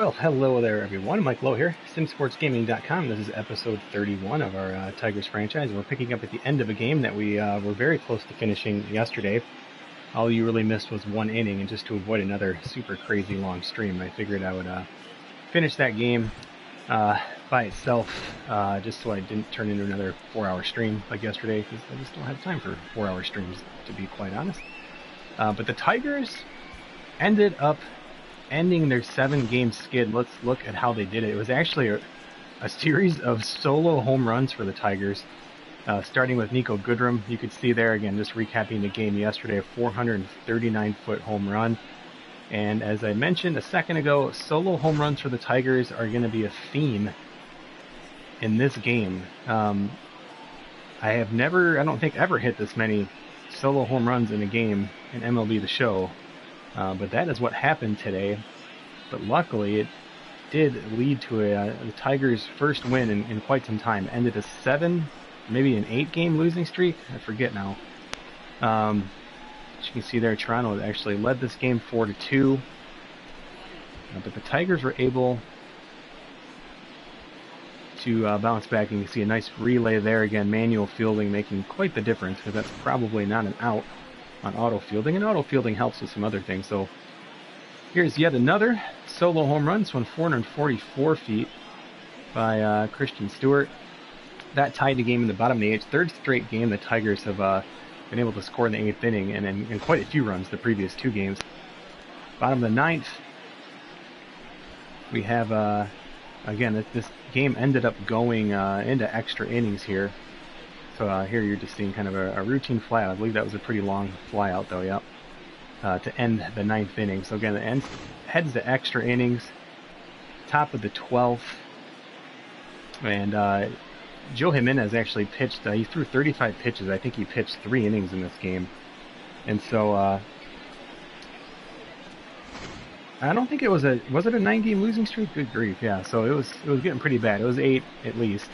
Well, hello there, everyone. Mike Lowe here, SimSportsGaming.com. This is episode 31 of our Tigers franchise. We're picking up at the end of a game that we were very close to finishing yesterday. All you really missed was one inning, and just to avoid another super crazy long stream, I figured I would finish that game by itself, just so I didn't turn into another 4-hour stream like yesterday, because I just don't have time for 4-hour streams, to be quite honest. But the Tigers ended up ending their 7-game skid. Let's look at how they did it. It was actually a series of solo home runs for the Tigers, starting with Nico Goodrum. You could see there, again, just recapping the game yesterday, a 439-foot home run. And as I mentioned a second ago, solo home runs for the Tigers are going to be a theme in this game. I have never, I don't think, ever hit this many solo home runs in a game in MLB The Show. But that is what happened today. But luckily, it did lead to the Tigers' first win in quite some time. Ended a 7, maybe an 8-game losing streak. I forget now. As you can see there, Toronto actually led this game 4-2. But the Tigers were able to bounce back. And you can see a nice relay there. Again, manual fielding making quite the difference, because that's probably not an out on auto fielding, and auto fielding helps with some other things. So here's yet another solo home run, this one 444 feet by Christian Stewart. That tied the game in the bottom of the 8th. Third straight game the Tigers have been able to score in the 8th inning, and in quite a few runs the previous 2 games. Bottom of the 9th, we have, again, this game ended up going into extra innings here. So here you're just seeing kind of a routine flyout. I believe that was a pretty long flyout, though, yep, to end the 9th inning. So again, it heads to extra innings, top of the 12th. And Joe Jimenez actually pitched, he threw 35 pitches. I think he pitched 3 innings in this game. And so I don't think it was it a 9-game losing streak? Good grief, yeah. So it was getting pretty bad. It was 8 at least.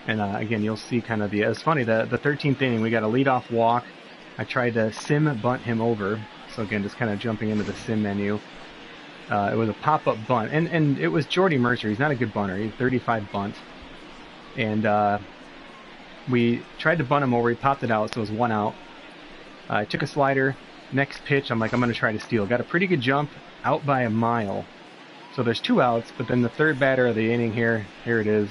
And again, you'll see kind of it's funny, the 13th inning, we got a leadoff walk. I tried to sim bunt him over. So again, just kind of jumping into the sim menu. It was a pop-up bunt. And it was Jordy Mercer. He's not a good bunter. He's 35 bunt. And we tried to bunt him over. He popped it out, so it was 1 out. I took a slider. Next pitch, I'm like, I'm going to try to steal. Got a pretty good jump, out by a mile. So there's 2 outs, but then the third batter of the inning here it is.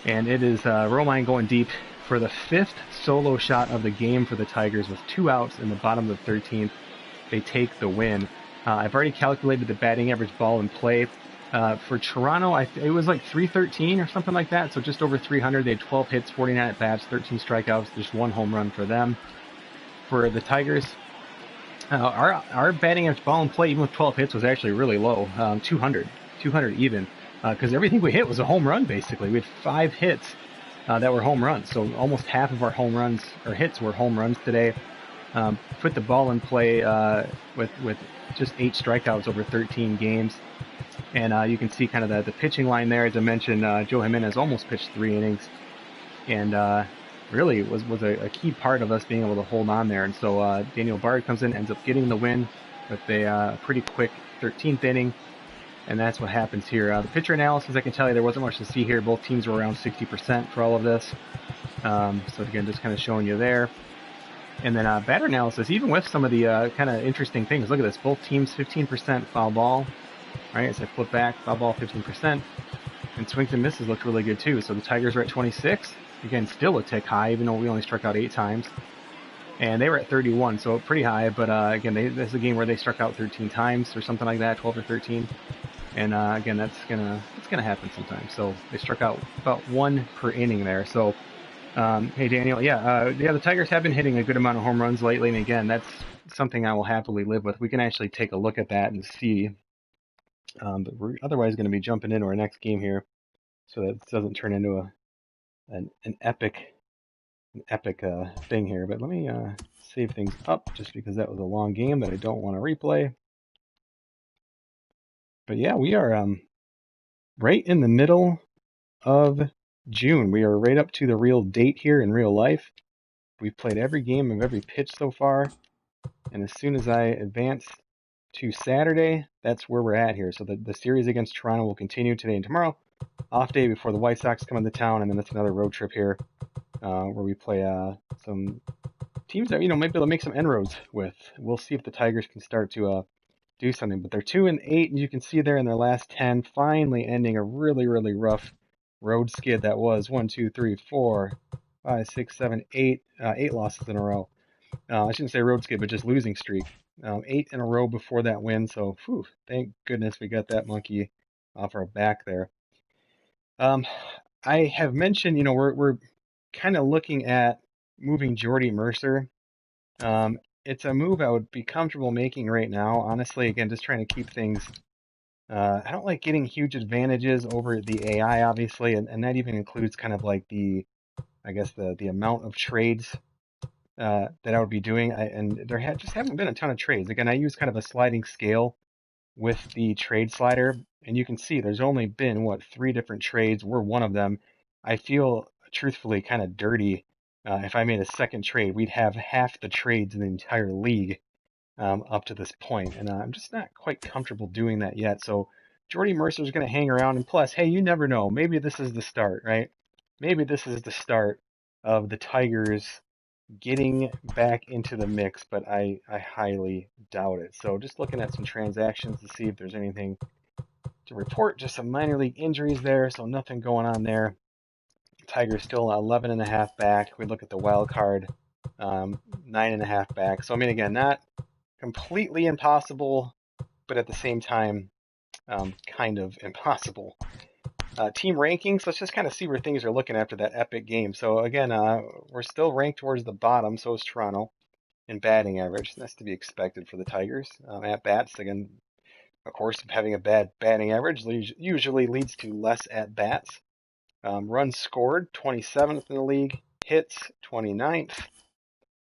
And it is Romine going deep for the 5th solo shot of the game for the Tigers with 2 outs in the bottom of the 13th. They take the win. I've already calculated the batting average ball in play. For Toronto, it was like 313 or something like that, so just over 300. They had 12 hits, 49 at-bats, 13 strikeouts, just 1 home run for them. For the Tigers, our batting average ball in play, even with 12 hits, was actually really low, 200 even. Because everything we hit was a home run, basically. We had 5 hits that were home runs. So almost half of our home runs, or hits, were home runs today. Put the ball in play with just 8 strikeouts over 13 games. And you can see kind of the pitching line there. As I mentioned, Joe Jimenez almost pitched 3 innings. And really was a key part of us being able to hold on there. And so Daniel Bard comes in, ends up getting the win with a pretty quick 13th inning. And that's what happens here. The pitcher analysis, I can tell you there wasn't much to see here. Both teams were around 60% for all of this. So again, just kind of showing you there. And then batter analysis, even with some of the kind of interesting things. Look at this. Both teams 15% foul ball. Right, as I flip back, foul ball 15%. And swings and misses looked really good too. So the Tigers were at 26. Again, still a tick high, even though we only struck out 8 times. And they were at 31, so pretty high. But again, this is a game where they struck out 13 times or something like that, 12 or 13. And again, it's gonna happen sometimes. So they struck out about 1 per inning there. So hey Daniel, the Tigers have been hitting a good amount of home runs lately, and again, that's something I will happily live with. We can actually take a look at that and see. But we're otherwise going to be jumping into our next game here, so that it doesn't turn into an epic thing here. But let me save things up, just because that was a long game that I don't want to replay. But yeah, we are right in the middle of June. We are right up to the real date here in real life. We've played every game of every pitch so far. And as soon as I advance to Saturday, that's where we're at here. So the series against Toronto will continue today and tomorrow. Off day before the White Sox come into town, and then it's another road trip here where we play some teams that might be able to make some inroads with. We'll see if the Tigers can start to do something. But they're 2-8, and you can see there in their last 10, finally ending a really, really rough road skid that was 1, 2, 3, 4, 5, 6, 7, 8, 8 losses in a row. I shouldn't say road skid, but just losing streak. 8 in a row before that win. So, whew, thank goodness we got that monkey off our back there. Um, I have mentioned, we're kind of looking at moving Jordy Mercer. It's a move I would be comfortable making right now. Honestly, again, just trying to keep things. I don't like getting huge advantages over the AI, obviously, and that even includes kind of like I guess the amount of trades that I would be doing. And there just haven't been a ton of trades. Again, I use kind of a sliding scale with the trade slider, and you can see there's only been, what, 3 different trades. We're one of them. I feel truthfully kind of dirty. If I made a second trade, we'd have half the trades in the entire league up to this point, and I'm just not quite comfortable doing that yet. So Jordy Mercer's going to hang around, and plus, hey, you never know. Maybe this is the start, right? Maybe this is the start of the Tigers getting back into the mix, but I highly doubt it. So just looking at some transactions to see if there's anything to report. Just some minor league injuries there, so nothing going on there. Tigers still 11.5 back. We look at the wild card, 9.5 back. So I mean, again, not completely impossible, but at the same time, kind of impossible. Team rankings, let's just kind of see where things are looking after that epic game. So again, we're still ranked towards the bottom, so is Toronto in batting average. That's to be expected for the Tigers. At bats, again, of course, having a bad batting average usually leads to less at bats. Runs scored, 27th in the league. Hits, 29th.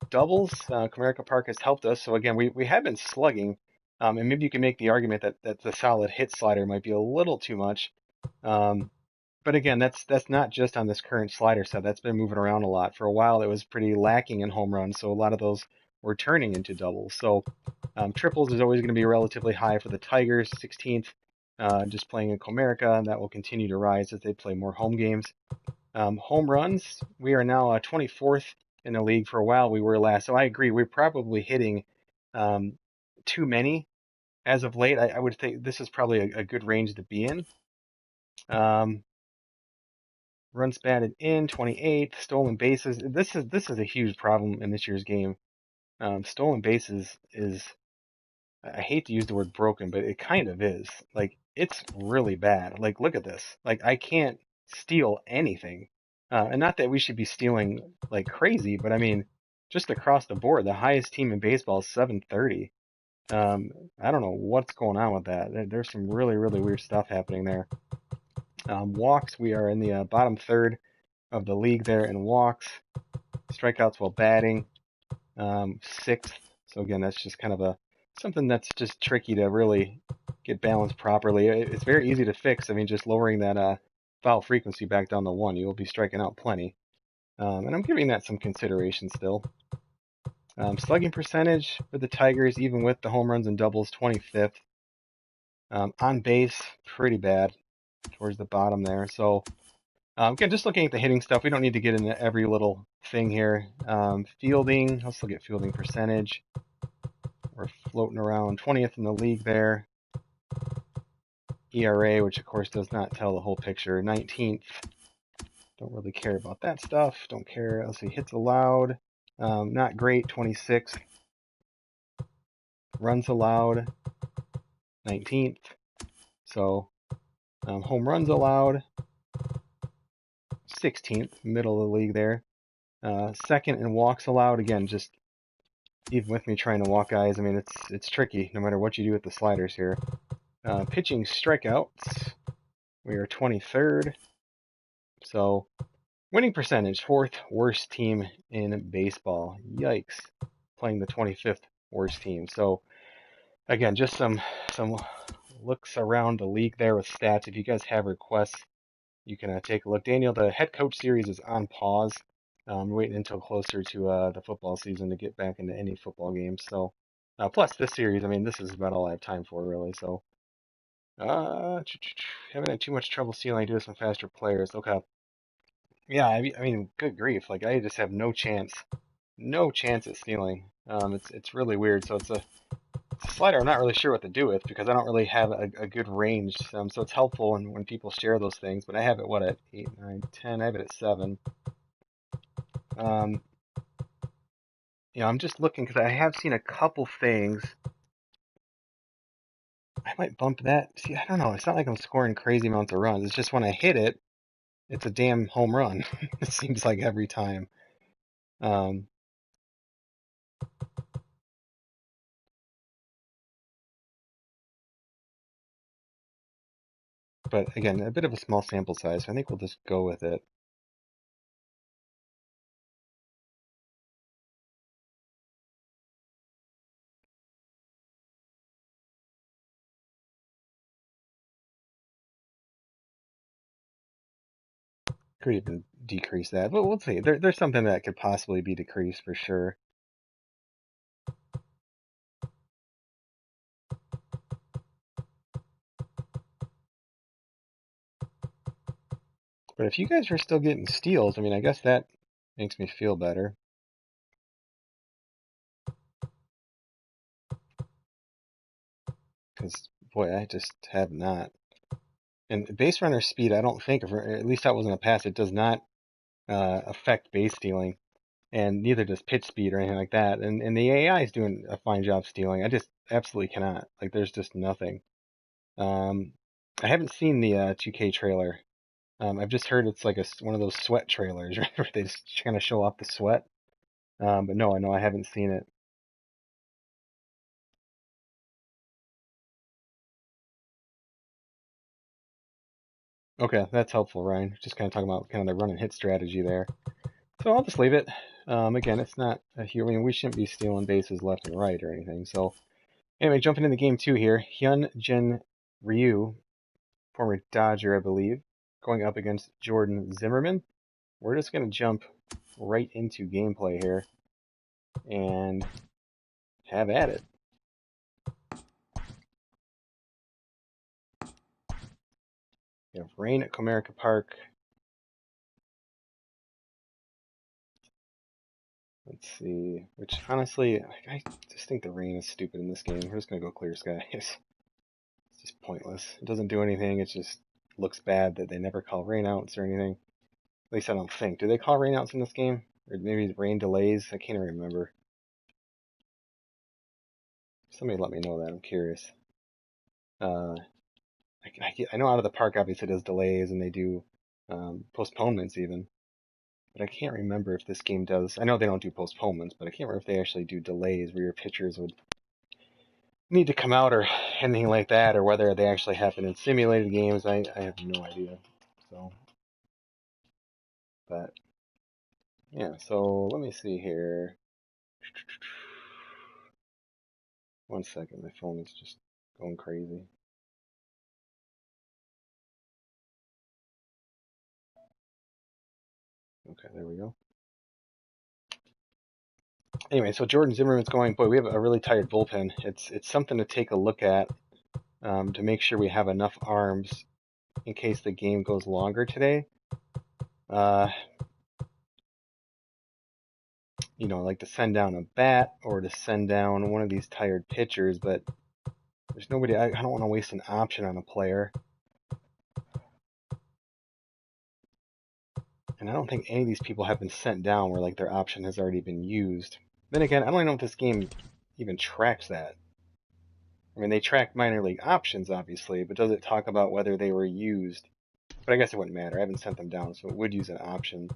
Doubles, Comerica Park has helped us. So again, we have been slugging, and maybe you can make the argument that the solid hit slider might be a little too much. But again, that's not just on this current slider set. That's been moving around a lot. For a while, it was pretty lacking in home runs, so a lot of those were turning into doubles. So triples is always going to be relatively high for the Tigers, 16th, just playing in Comerica, and that will continue to rise as they play more home games. Home runs, we are now 24th in the league. For a while, we were last. So I agree, we're probably hitting too many as of late. I would think this is probably a good range to be in. Runs batted in, 28th. Stolen bases. This is a huge problem in this year's game. Stolen bases is, I hate to use the word broken, but it kind of is. Like, it's really bad. Like, look at this. Like, I can't steal anything. And not that we should be stealing like crazy, but I mean, just across the board, the highest team in baseball is 730. I don't know what's going on with that. There's some really, really weird stuff happening there. Walks, we are in the bottom third of the league there in walks. Strikeouts while batting, 6th. So again, that's just kind of something that's just tricky to really get balanced properly. It's very easy to fix. I mean, just lowering that foul frequency back down to 1, you'll be striking out plenty. And I'm giving that some consideration still. Slugging percentage for the Tigers, even with the home runs and doubles, 25th. On base, pretty bad towards the bottom there. So again, just looking at the hitting stuff, we don't need to get into every little thing here. Fielding, let's look at fielding percentage. We're floating around 20th in the league there. ERA, which of course does not tell the whole picture, 19th. Don't really care about that stuff. Don't care. Let's see, hits allowed, not great, 26th. Runs allowed, 19th. So home runs allowed, 16th, middle of the league there. Second in walks allowed, again, just even with me trying to walk guys, I mean, it's tricky no matter what you do with the sliders here. Pitching strikeouts, we are 23rd. So winning percentage, 4th worst team in baseball. Yikes, playing the 25th worst team. So again, just some looks around the league there with stats. If you guys have requests, you can take a look. Daniel, the head coach series is on pause. We're waiting until closer to the football season to get back into any football games. So Plus, this series, I mean, this is about all I have time for, really. So, haven't had too much trouble stealing. I do this with faster players. Okay. Yeah, I mean, good grief. Like, I just have no chance at stealing. It's really weird. So it's a slider I'm not really sure what to do with because I don't really have a good range. So it's helpful when people share those things. But I have it, what, at 8, 9, 10? I have it at 7. Um, I'm just looking because I have seen a couple things. I might bump that. See, I don't know. It's not like I'm scoring crazy amounts of runs. It's just when I hit it, it's a damn home run. It seems like every time. Um, but again, a bit of a small sample size. So I think we'll just go with it. Could even decrease that, but we'll see. There's something that could possibly be decreased for sure. But if you guys are still getting steals, I mean, I guess that makes me feel better. Because, boy, I just have not. And base runner speed, I don't think, or at least that wasn't a pass, it does not affect base stealing. And neither does pitch speed or anything like that. And the AI is doing a fine job stealing. I just absolutely cannot. Like, there's just nothing. Um, I haven't seen the 2K trailer. I've just heard it's like one of those sweat trailers, right? Where they just kind of show off the sweat. But no, I know I haven't seen it. Okay, that's helpful, Ryan. Just kind of talking about kind of the run and hit strategy there. So I'll just leave it. Again, it's not a huge. I mean, we shouldn't be stealing bases left and right or anything. So anyway, jumping into game 2 here. Hyun Jin Ryu, former Dodger, I believe, going up against Jordan Zimmerman. We're just going to jump right into gameplay here and have at it. We have rain at Comerica Park. Let's see. Which, honestly, I just think the rain is stupid in this game. We're just going to go clear skies. It's just pointless. It doesn't do anything. It just looks bad that they never call rainouts or anything. At least I don't think. Do they call rainouts in this game? Or maybe rain delays? I can't even remember. Somebody let me know that. I'm curious. Uh, I know Out of the Park obviously does delays and they do postponements even. But I can't remember if this game does. I know they don't do postponements, but I can't remember if they actually do delays where your pitchers would need to come out or anything like that, or whether they actually happen in simulated games. I have no idea. So, but yeah. So let me see here. One second, my phone is just going crazy. Okay, there we go. Anyway, so Jordan Zimmerman's going. Boy, we have a really tired bullpen. It's something to take a look at to make sure we have enough arms in case the game goes longer today. Uh, like to send down a bat or to send down one of these tired pitchers, but there's nobody. I don't want to waste an option on a player. And I don't think any of these people have been sent down where like their option has already been used. Then again, I don't even know if this game even tracks that. I mean, they track minor league options, obviously, but does it talk about whether they were used? But I guess it wouldn't matter. I haven't sent them down, so it would use an option.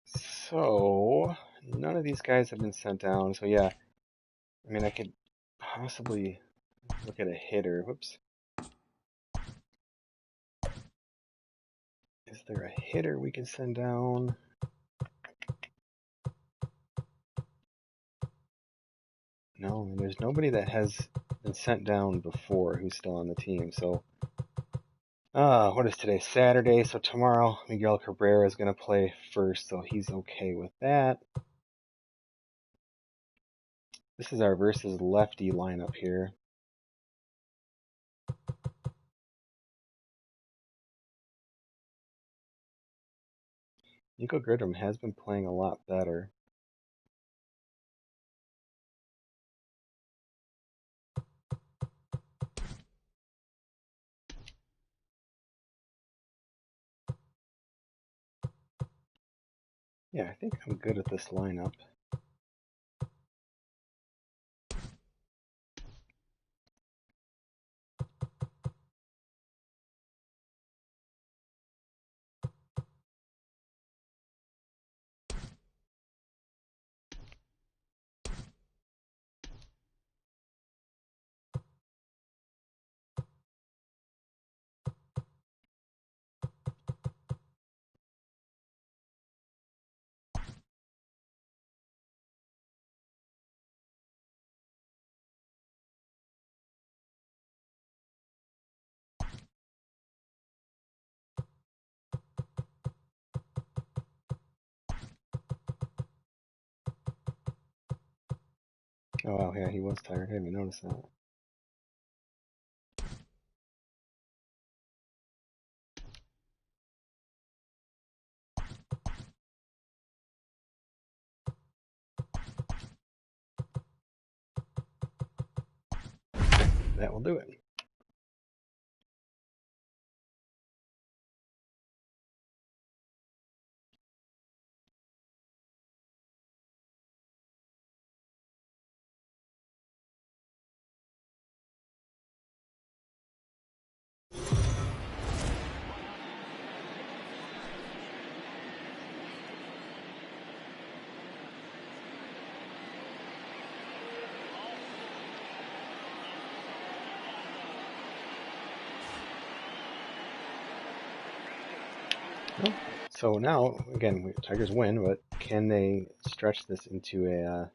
So, none of these guys have been sent down. So, yeah. I mean, I could possibly look at a hitter. Whoops. Is there a hitter we can send down? No, I mean, there's nobody that has been sent down before who's still on the team. So, what is today? Saturday. So tomorrow, Miguel Cabrera is going to play first, so he's okay with that. This is our versus lefty lineup here. Nico Goodrum has been playing a lot better. Yeah, I think I'm good at this lineup. Oh wow, yeah, he was tired. I didn't even notice that. That will do it. Well, so now, again, Tigers win, but can they stretch this into a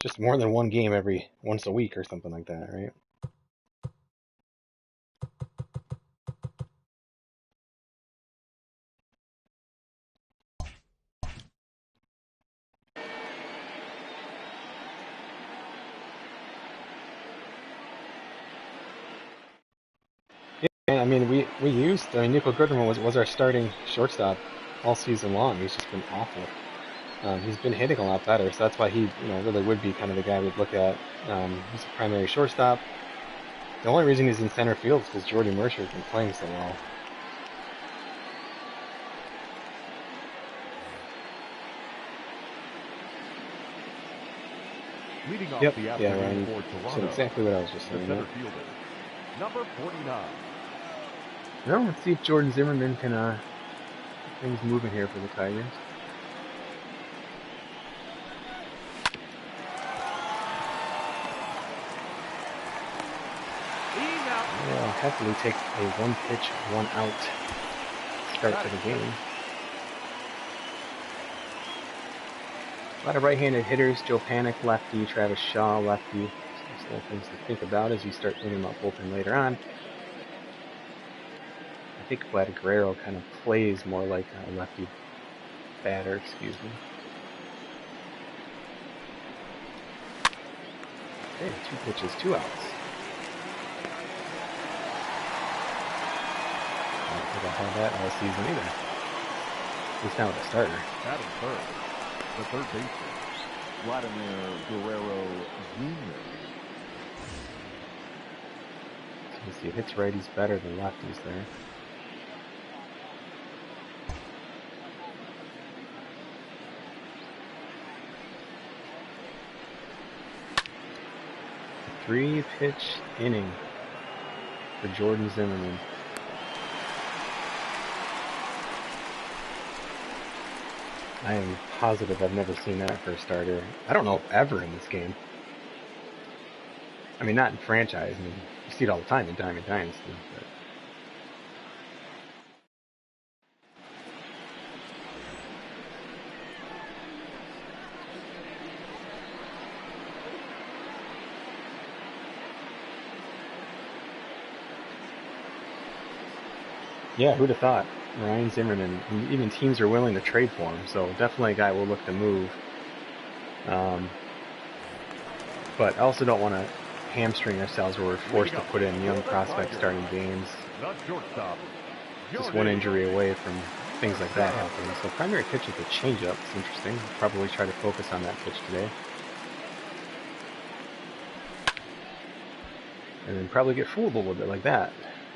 just more than one game every once a week or something like that, right? Yeah, I mean, we used, I mean, Nico Goodrum was our starting shortstop all season long. He's just been awful. He's been hitting a lot better, so that's why he, really would be kind of the guy we'd look at. He's a primary shortstop. The only reason he's in center field is because Jordy Mercer's been playing so well. Leading off Yep, the yeah, afternoon Ryan, for that's Toronto, exactly what I was just the saying. center fielder, number 49. Well, let's see if Jordan Zimmerman can get things moving here for the Tigers. Yeah, happily take a one pitch, one out start to the game. A lot of right-handed hitters. Joe Panik, lefty. Travis Shaw, lefty. Some things to think about as you start thinking about bullpen later on. I think Vlad Guerrero kind of plays more like a lefty batter, excuse me. Okay, 2 pitches, 2 outs. I don't think I've had that all season either. At least not with a starter. Batting third, the third baseman, Vladimir Guerrero Jr. So you see, it hits righties better than lefties there. A 3-pitch inning for Jordan Zimmerman. I am positive I've never seen that for a starter. I don't know if ever in this game. I mean, not in franchise. I mean, you see it all the time in Diamond Dynasty. But yeah, who'd have thought? Ryan Zimmerman. Even teams are willing to trade for him, so definitely a guy we'll look to move. but I also don't want to hamstring ourselves where we're forced to put in young prospects starting games. Just one injury away from things like that happening. So primary pitch is the changeup. It's interesting. Probably try to focus on that pitch today. And then probably get fooled a little bit like that.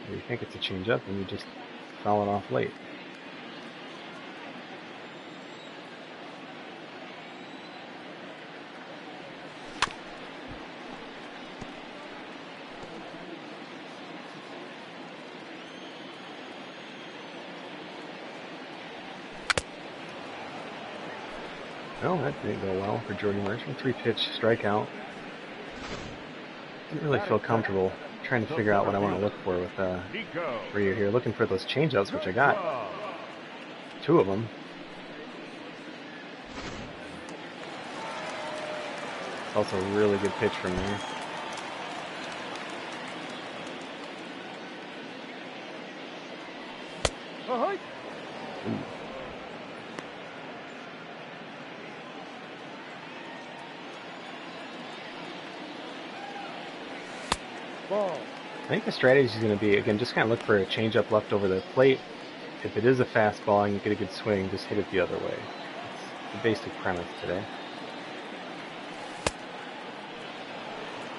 Where you think it's a changeup and you just foul it off late. Well, that didn't go well for Jordy Merchant. 3-pitch strikeout. Didn't really feel comfortable trying to figure out what I want to look for with Ryu here. Looking for those changeups, which I got 2 of them. It's also a really good pitch from there. Ooh. I think the strategy is going to be, again, just kind of look for a changeup left over the plate. If it is a fastball and you get a good swing, just hit it the other way. That's the basic premise today.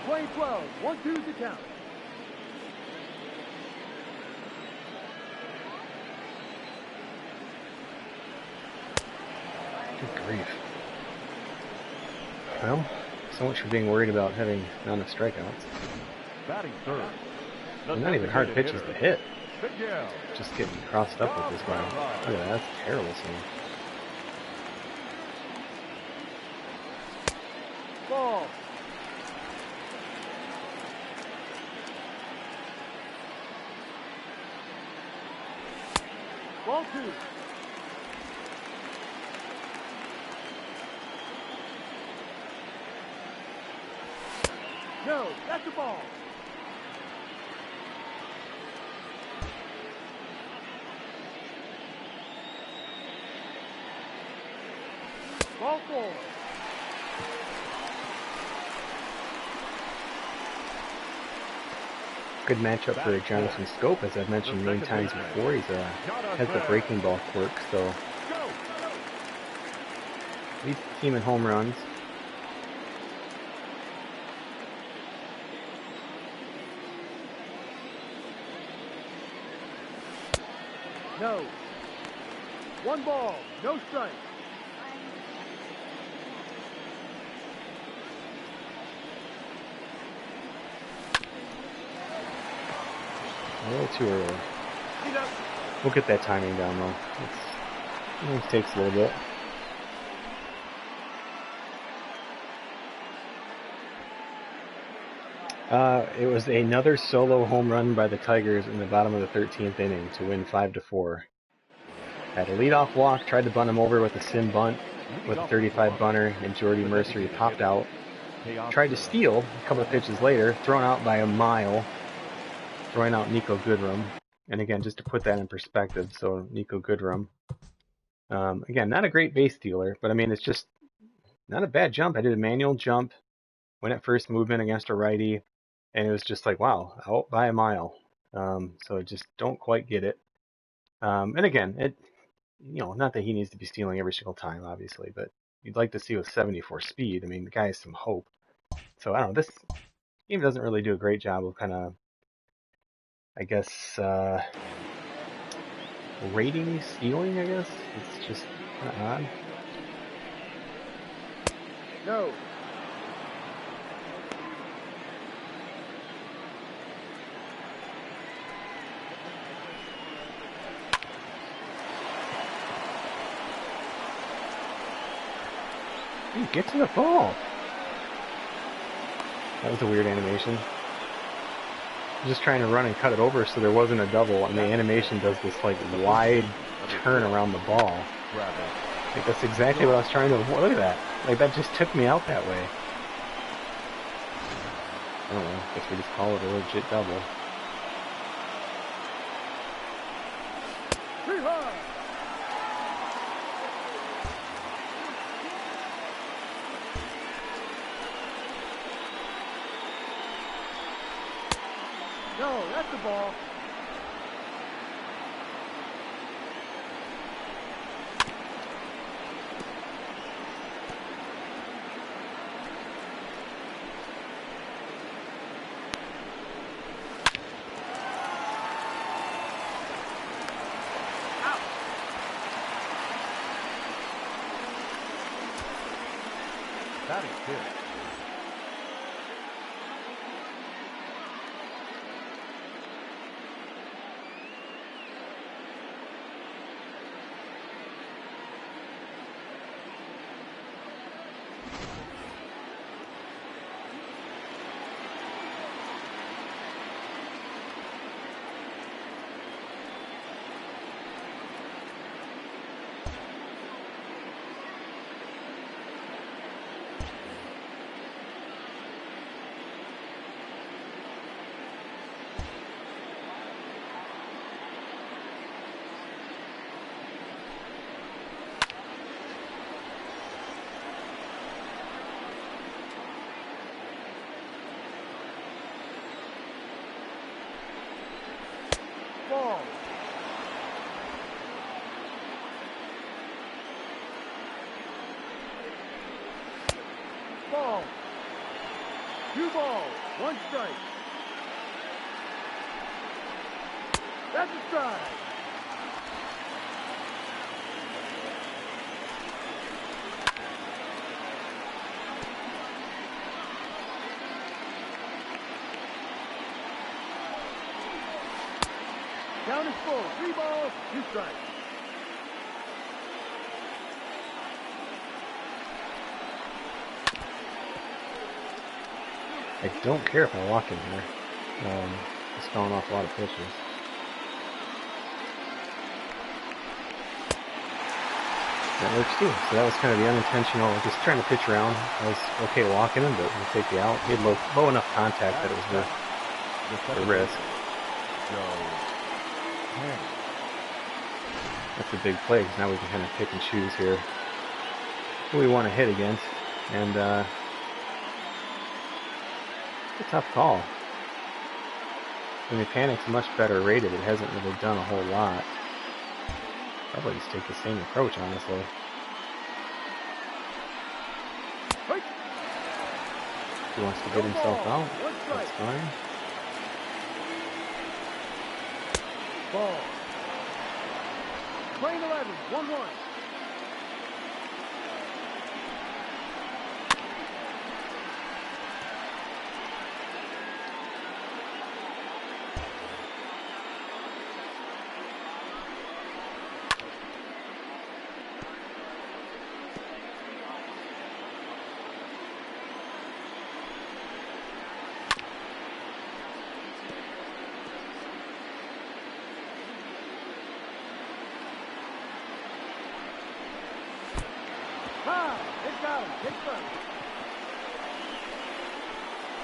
Play 12, 1-2 to count. Good grief. Well, so much for being worried about having not enough strikeouts. Batting third. They're not even hard pitches to hit. Just getting crossed up with this guy. Look at that, that's a terrible swing. Ball. Ball 2. No, that's a ball. Ball 4. Good matchup for Jonathan Scope, as I've mentioned many times before. He's has the breaking ball quirk, so leads the team in home runs. No. 1 ball, no strike. A little too early. We'll get that timing down though. It takes a little bit. It was another solo home run by the Tigers in the bottom of the 13th inning to win 5-4. Had a leadoff walk, tried to bunt him over with a sim bunt with a 35 bunter, and Jordy Mercer popped out. Tried to steal a couple of pitches later, thrown out by a mile, throwing out Nico Goodrum. And again, just to put that in perspective, so Nico Goodrum, again, not a great base stealer, but I mean, it's just not a bad jump. I did a manual jump, went at first movement against a righty, and it was just like, wow, out by a mile. So I just don't quite get it. And again, not that he needs to be stealing every single time, obviously, but you'd like to see with 74 speed. I mean, the guy has some hope. So I don't know, this game doesn't really do a great job of kind of, I guess, rating stealing, I guess. It's just kind of odd. No. Dude, get to the ball. That was a weird animation. Just trying to run and cut it over so there wasn't a double, and the animation does this like wide turn around the ball. I think that's exactly what I was trying to avoid. Look at that. Like, that just took me out that way. I don't know. I guess we just call it a legit double. No, that's the ball. That is good. Ball. Ball. 2 balls, 1 strike. That's a strike. Count is full. 3 balls, 2 strikes. I don't care if I walk in here. Just throwing off a lot of pitches. That works too. So that was kind of the unintentional, just trying to pitch around. I was okay walking him, but we'll take the out. He had low enough contact that it was worth the risk. That's a big play, because now we can kind of pick and choose here who we want to hit against. And it's a tough call. I mean, Panic's much better rated. It hasn't really done a whole lot. Probably just take the same approach, honestly. He wants to get himself out. That's fine. Ball. Playing 11, 1-1.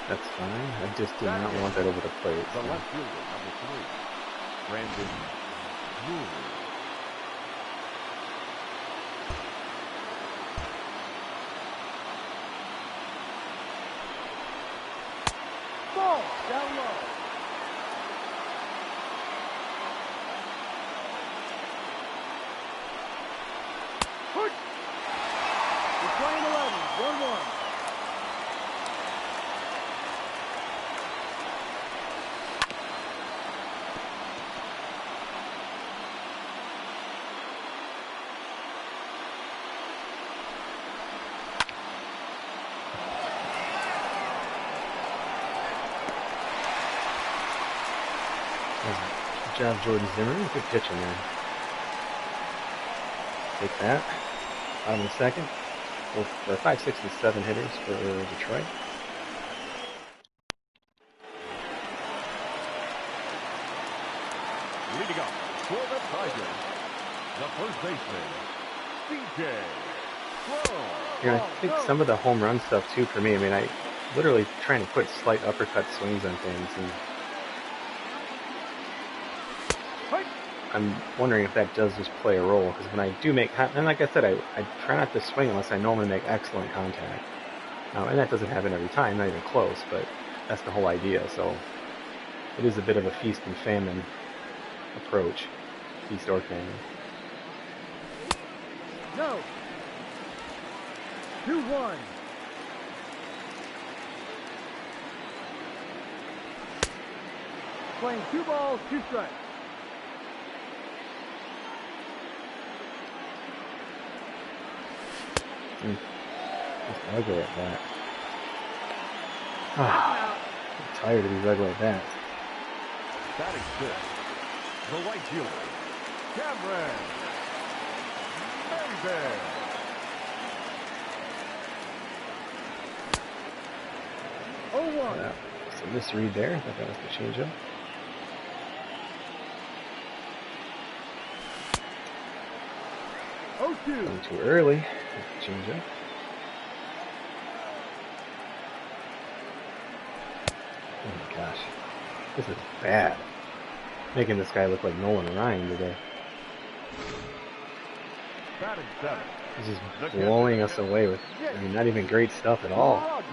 That's fine. I just do not want that over the plate. The left fielder, number 3, Brandon Lowe. Ball down low. Push. We're playing 11, 1-1. Good job, Jordan Zimmerman. Good pitching there. Take that. Bottom of the second. For 5, 6, and 7 hitters for Detroit. Leading up for the Tigers, the first baseman, C.J. Lowe. Yeah, I think some of the home run stuff too for me. I mean, I literally trying to put slight uppercut swings on things, and I'm wondering if that does just play a role, because when I do make, and like I said, I try not to swing unless I normally make excellent contact. And that doesn't happen every time, not even close, but that's the whole idea. So it is a bit of a feast and famine approach. Feast or famine. No. 2-1. Playing 2 balls, 2 strikes. Just ugly at that. I'm tired of these ugly at bats. Batting fifth, the right fielder, Cameron. Baby. It's a misread there. I thought that was the changeup. Going too early. Changeup. Oh my gosh. This is bad. Making this guy look like Nolan Ryan today. Batting seventh. He's just blowing us away with, I mean, not even great stuff at all.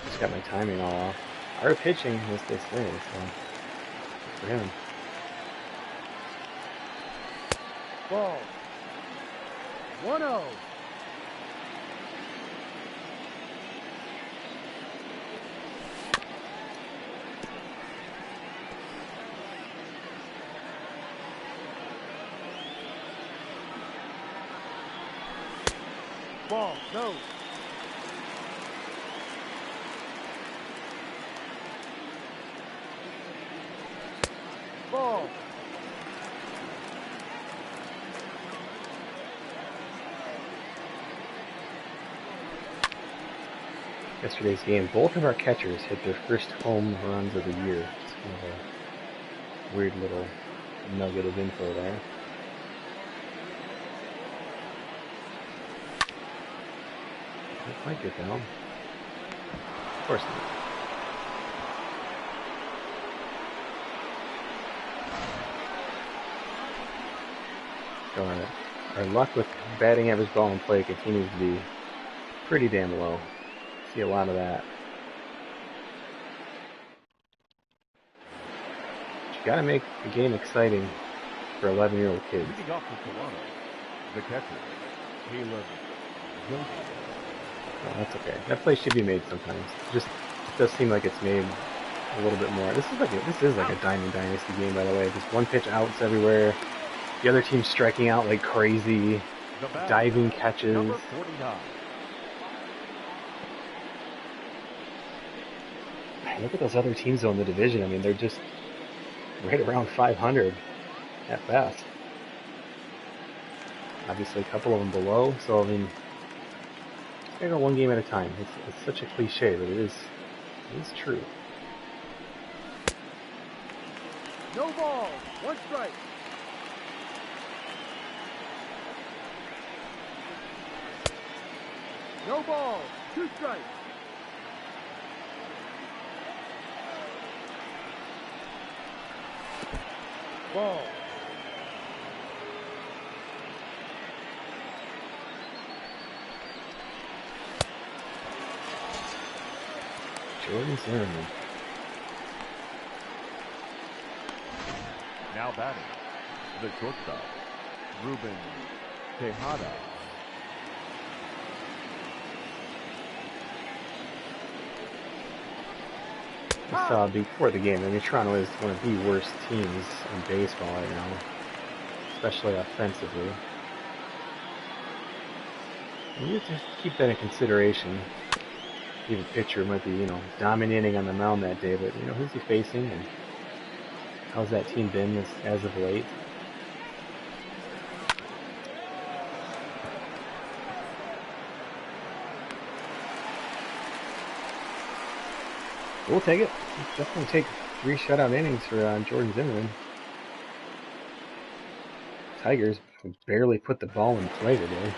Just got my timing all off. Our pitching, as they say, so good for him. Ball. 1-0. Ball. No. Ball. Yesterday's game, both of our catchers hit their first home runs of the year. It's kind of a weird little nugget of info there. It might get down. Of course not. So our luck with batting average, ball in play continues to be pretty damn low. See a lot of that. But you gotta make the game exciting for 11-year-old kids. Leading off for Toronto, the catcher, Caleb. Oh, that's okay. That play should be made sometimes. Just does seem like it's made a little bit more. This is like a Diamond Dynasty game, by the way. Just one pitch outs everywhere. The other team's striking out like crazy. Diving catches. Number 49. Look at those other teams though in the division. I mean, they're just right around 500 at best. Obviously, a couple of them below. So I mean, I go one game at a time. It's such a cliche, but it is true. No ball. 1 strike. No ball. 2 strikes. Ball. Jordan Zimmerman. Now batting, the shortstop, Ruben Tejada. I saw before the game, I mean, Toronto is one of the worst teams in baseball right now, especially offensively. And you have to keep that in consideration. Even pitcher might be, dominating on the mound that day, but, who's he facing and how's that team been as of late? We'll take it. Definitely take 3 shutout innings for Jordan Zimmerman. Tigers barely put the ball in play today.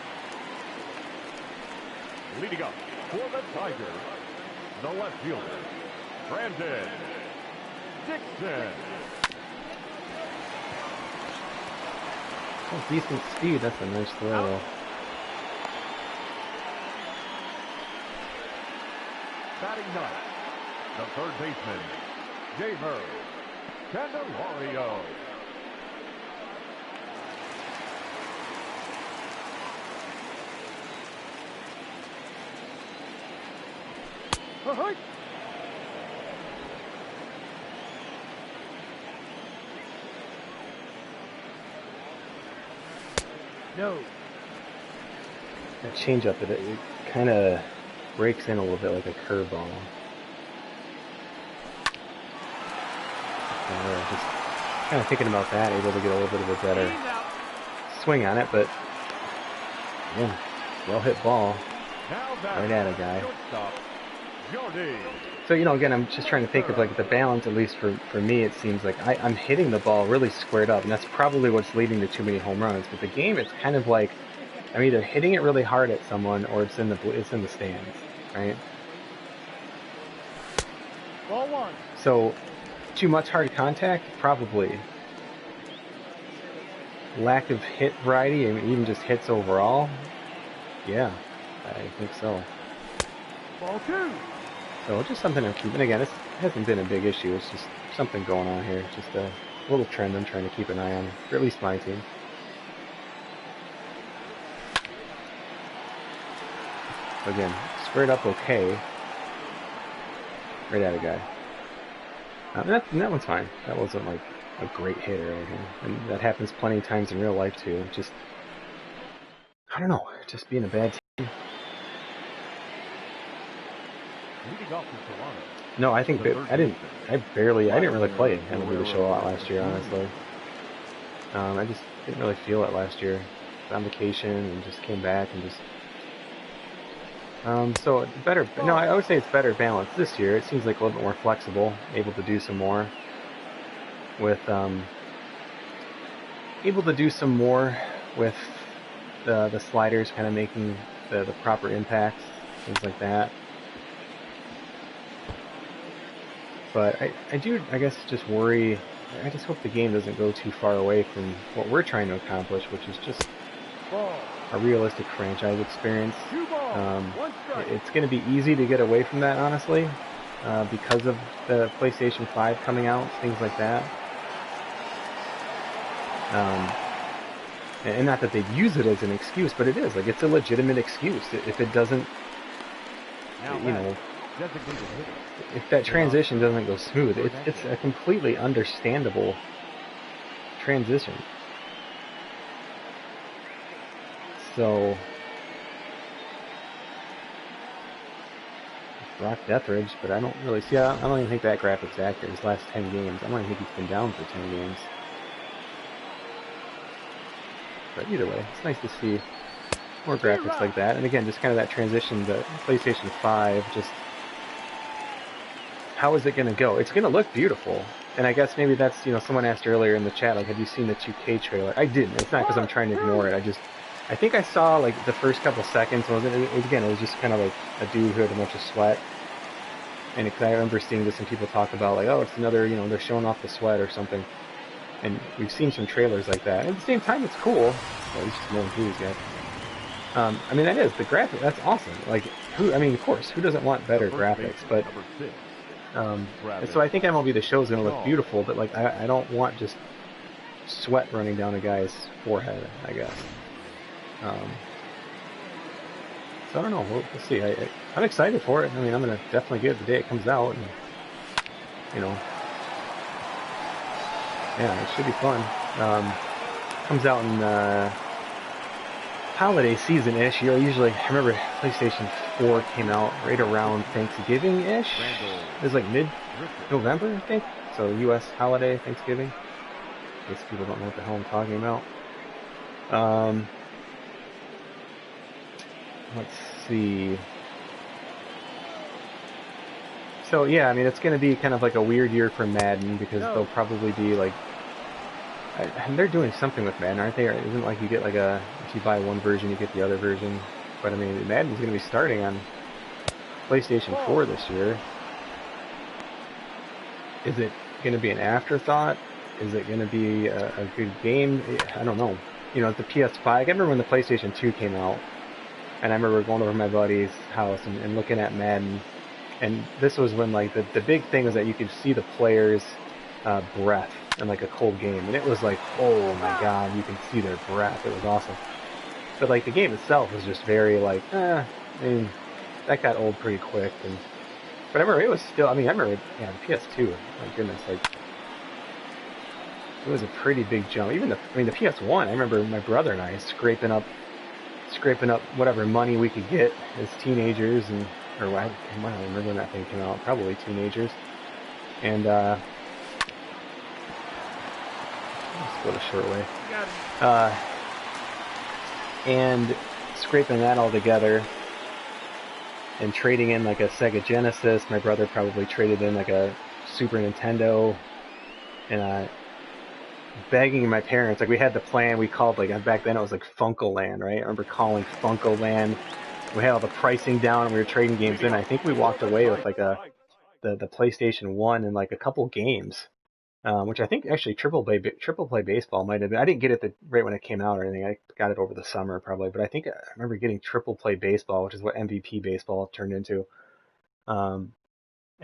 Leading up for the Tigers, the left fielder, Brandon Dixon. Oh, decent speed. That's a nice throw. Batting ninth, the third baseman, Gamer. Candelario. Ahoy! No. That changeup, it kind of breaks in a little bit like a curveball. Just kind of thinking about that, able to get a little bit of a better swing on it, but yeah, well hit ball right at a guy. So, you know, again, I'm just trying to think of like the balance, at least for me, it seems like I'm hitting the ball really squared up, and that's probably what's leading to too many home runs. But the game, it's kind of like I'm either hitting it really hard at someone or it's in the stands, right? Ball one. So, too much hard contact? Probably. Lack of hit variety and even just hits overall? Yeah, I think so. Ball two. So just something I'm keeping. Again, it hasn't been a big issue. It's just something going on here. Just a little trend I'm trying to keep an eye on, for at least my team. Again, squared up okay. Right at a guy. And that one's fine. That wasn't like a great hit or anything. And that happens plenty of times in real life too. Just, I don't know, just being a bad team. No, I think that I didn't really play MLB The Show a lot last year, honestly. I just didn't really feel it last year. I was on vacation and just came back and just. So better. No, I would say it's better balanced this year. It seems like a little bit more flexible, able to do some more with the sliders, kind of making the proper impacts, things like that. But I do, I guess, just worry. I just hope the game doesn't go too far away from what we're trying to accomplish, which is just a realistic franchise experience. It's going to be easy to get away from that, honestly, because of the PlayStation 5 coming out, things like that. And not that they'd use it as an excuse, but it is. Like, it's a legitimate excuse. If it doesn't, you know, if that transition doesn't go smooth, it's a completely understandable transition. So, Rock Deathridge, but I don't really see. I don't even think that graphic's accurate. His last 10 games, I don't even think he's been down for 10 games. But either way, it's nice to see more graphics like that. And again, just kind of that transition to PlayStation 5. Just how is it going to go? It's going to look beautiful. And I guess maybe that's, you know, someone asked earlier in the chat, like, have you seen the 2K trailer? I didn't. It's not because I'm trying to ignore it. I think I saw like the first couple seconds. Again, it was just kind of like a dude who had a bunch of sweat. And I remember seeing this and people talk about like, oh, it's another, you know, they're showing off the sweat or something. And we've seen some trailers like that. At the same time, it's cool. Well, just no clues yet. I mean, that is the graphic. That's awesome. Like, of course, who doesn't want better graphics? But so I think MLB The Show is going to look beautiful. But like, I don't want just sweat running down a guy's forehead, I guess. So I don't know. We'll see. I'm excited for it. I mean, I'm gonna definitely get it the day it comes out, and you know, yeah, it should be fun. Comes out in holiday season-ish. You know, usually, I remember PlayStation 4 came out right around Thanksgiving-ish. It was like mid-November, I think. So U.S. holiday Thanksgiving. In case people don't know what the hell I'm talking about. Let's see. So yeah, I mean, it's going to be kind of like a weird year for Madden because they'll probably be like, and they're doing something with Madden, aren't they? Isn't it like you get like if you buy one version, you get the other version? But I mean, Madden's going to be starting on PlayStation 4 this year. Is it going to be an afterthought? Is it going to be a good game? I don't know. You know, the PS5. I remember when the PlayStation 2 came out. And I remember going over to my buddy's house and looking at Madden And this was when like the big thing was that you could see the players' breath in like a cold game, and it was like, oh my god, you can see their breath. It was awesome. But like the game itself was just very like, I mean, that got old pretty quick. But I remember it was still. I mean, I remember the PS2. My goodness, like it was a pretty big jump. Even the PS1. I remember my brother and I scraping up whatever money we could get as teenagers, or I don't remember when that thing came out. Probably teenagers. And let's go the short way. And scraping that all together and trading in like a Sega Genesis. My brother probably traded in like a Super Nintendo, and begging my parents. Like we had the plan. We called like back then it was like Funkoland, right? I remember calling Funkoland. We had all the pricing down, and we were trading games in. I think we walked away with like the PlayStation 1 and like a couple games. Which I think actually Triple Play Baseball might have been. I didn't get it right when it came out or anything. I got it over the summer probably, but I think I remember getting Triple Play Baseball, which is what MVP Baseball turned into, and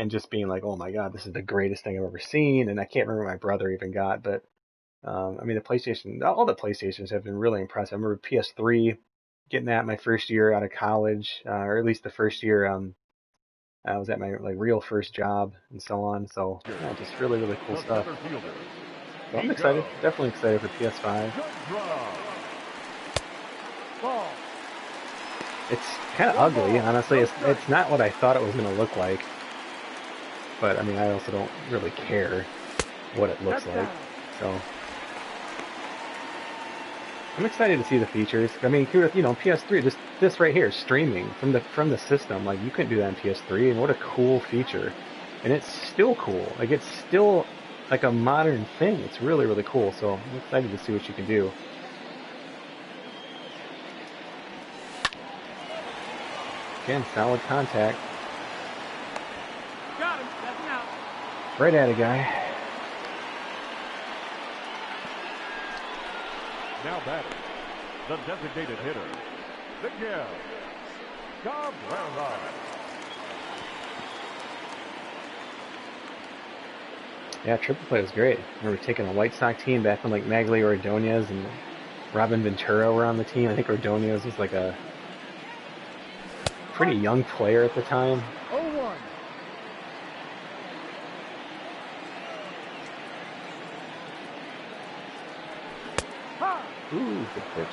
just being like, oh my god, this is the greatest thing I've ever seen. And I can't remember what my brother even got, but I mean all the PlayStations have been really impressive. I remember PS3 getting that my first year out of college, or at least the first year. I was at my like real first job and so on. So yeah, just really cool stuff. So I'm excited, definitely excited for PS5. It's kind of ugly, honestly. It's not what I thought it was going to look like. But I mean, I also don't really care what it looks like. So I'm excited to see the features. I mean, PS3, just this right here, streaming from the system. Like you couldn't do that on PS3, and what a cool feature. And it's still cool. Like it's still like a modern thing. It's really cool. So I'm excited to see what you can do. Again, solid contact. Got him. That's an out. Right at a guy. Now batting, the designated hitter, Miguel Cabrera. Yeah, Triple Play was great. I remember taking a White Sox team back when like Magli Ordonez and Robin Ventura were on the team. I think Ordonez was like a pretty young player at the time. 0-1. Ooh, good pitch.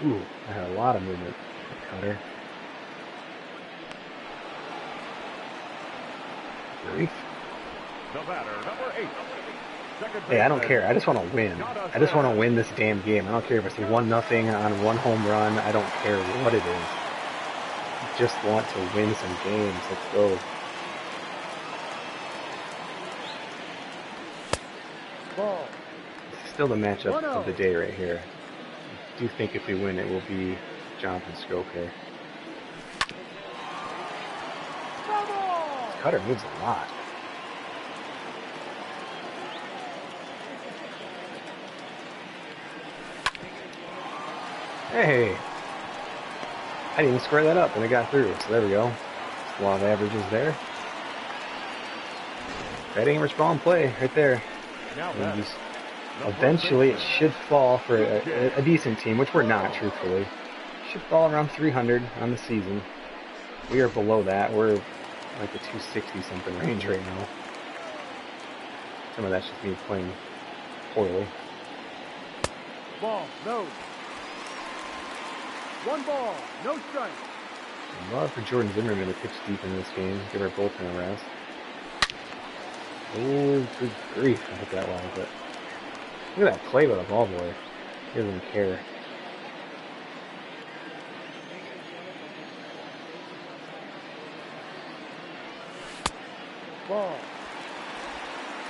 Ooh, I had a lot of movement. Cutter. Grief. The batter, number 8. Hey, I don't care. I just want to win. I just want to win this damn game. I don't care if it's 1-0 on one home run. I don't care what it is. I just want to win some games. Let's go. Ball. Still the matchup of the day right here. I do think if we win, it will be Jonathan Stroker. This cutter moves a lot. Hey! I didn't even square that up and it got through, so there we go. A lot of averages there. Batting average ball and play right there. And just eventually it should fall for a decent team, which we're not, truthfully. Should fall around 300 on the season. We are below that. We're like the 260 something range right now. Some of that's just me playing poorly. Ball, no. 1 ball, no strike. I'd love for Jordan Zimmerman to pitch deep in this game. Give our bullpen a rest. Oh, good grief. I hit that well, but look at that play by the ball boy. He doesn't care. Ball.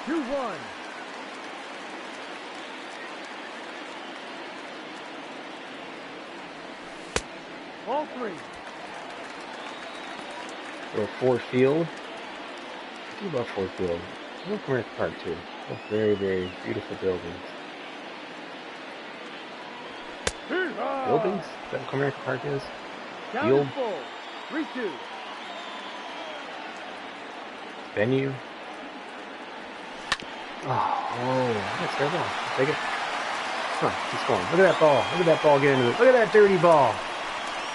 2-1. Ball 3. Go Ford Field. I do love Ford Field. I love Comerica Park too. Both very, very beautiful buildings. buildings? Is that what Comerica Park is? Count Field? is full. 3-2. Venue? Oh, that's terrible. Take it. Come on, keep going. Look at that ball. Look at that ball get into it. Look at that dirty ball.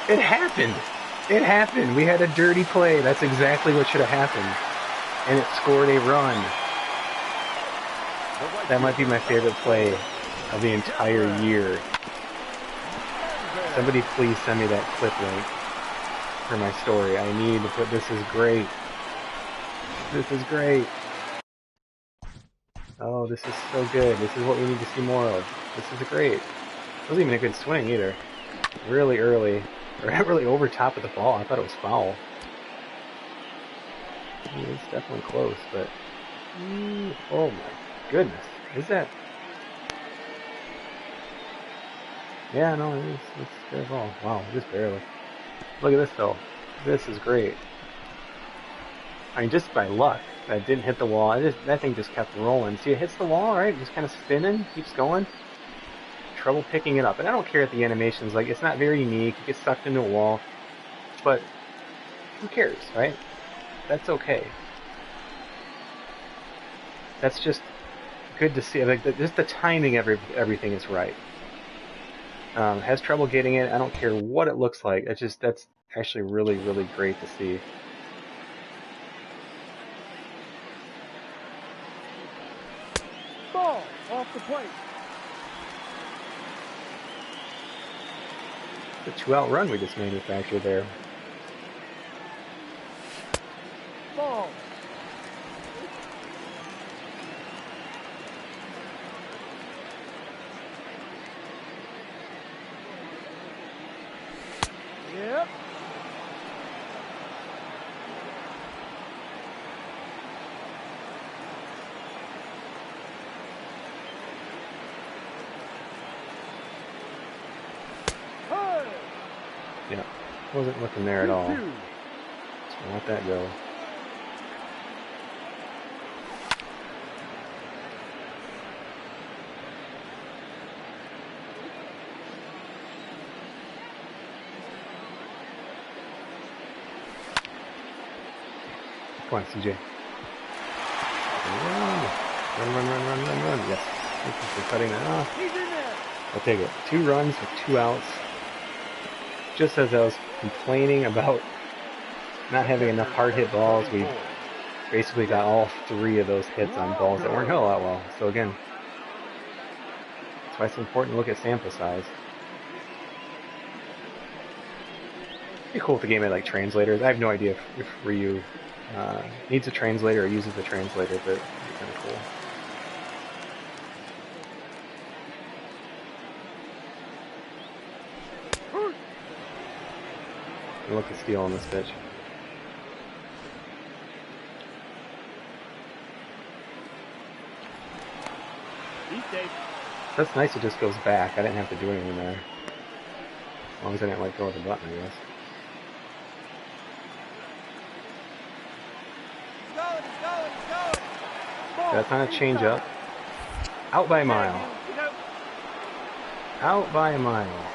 It happened. It happened. We had a dirty play. That's exactly what should have happened. And it scored a run. That might be my favorite play of the entire year. Somebody please send me that clip link for my story. I need to put, this is great. This is great. Oh, this is so good. This is what we need to see more of. This is great. It wasn't even a good swing either. Really early. Or not really over top of the ball. I thought it was foul. I mean, it's definitely close, but... oh my goodness. Is that... yeah, no, it's a fair ball. Wow, just barely. Look at this though. This is great. I mean, just by luck, that didn't hit the wall. That thing just kept rolling. See, it hits the wall, right? Just kind of spinning, keeps going. Trouble picking it up. And I don't care if the animation's like, it's not very unique. It gets sucked into a wall. But who cares, right? That's okay. That's just good to see. Like, just the timing of everything is right. Has trouble getting it. I don't care what it looks like. That's actually really, really great to see. Ball off the plate. The 2-out run we just manufactured there. Ball. Yep. Hey. Yeah, wasn't looking there at all. 2-2. So let that go. Come on, CJ. Run. Yes. Thank you for cutting that off. He's in there. I'll take it. 2 runs with 2 outs. Just as I was complaining about not having enough hard hit balls, we basically got all 3 of those hits on balls that weren't hit all that well. So again, that's why it's important to look at sample size. It'd be cool if the game had like translators. I have no idea if Ryu needs a translator or uses the translator, but it'd be kind of cool. Look at steal on this pitch. That's nice, it just goes back. I didn't have to do anything there. As long as I didn't let go of the button, I guess. That's on a changeup. Out by a mile. Out by a mile.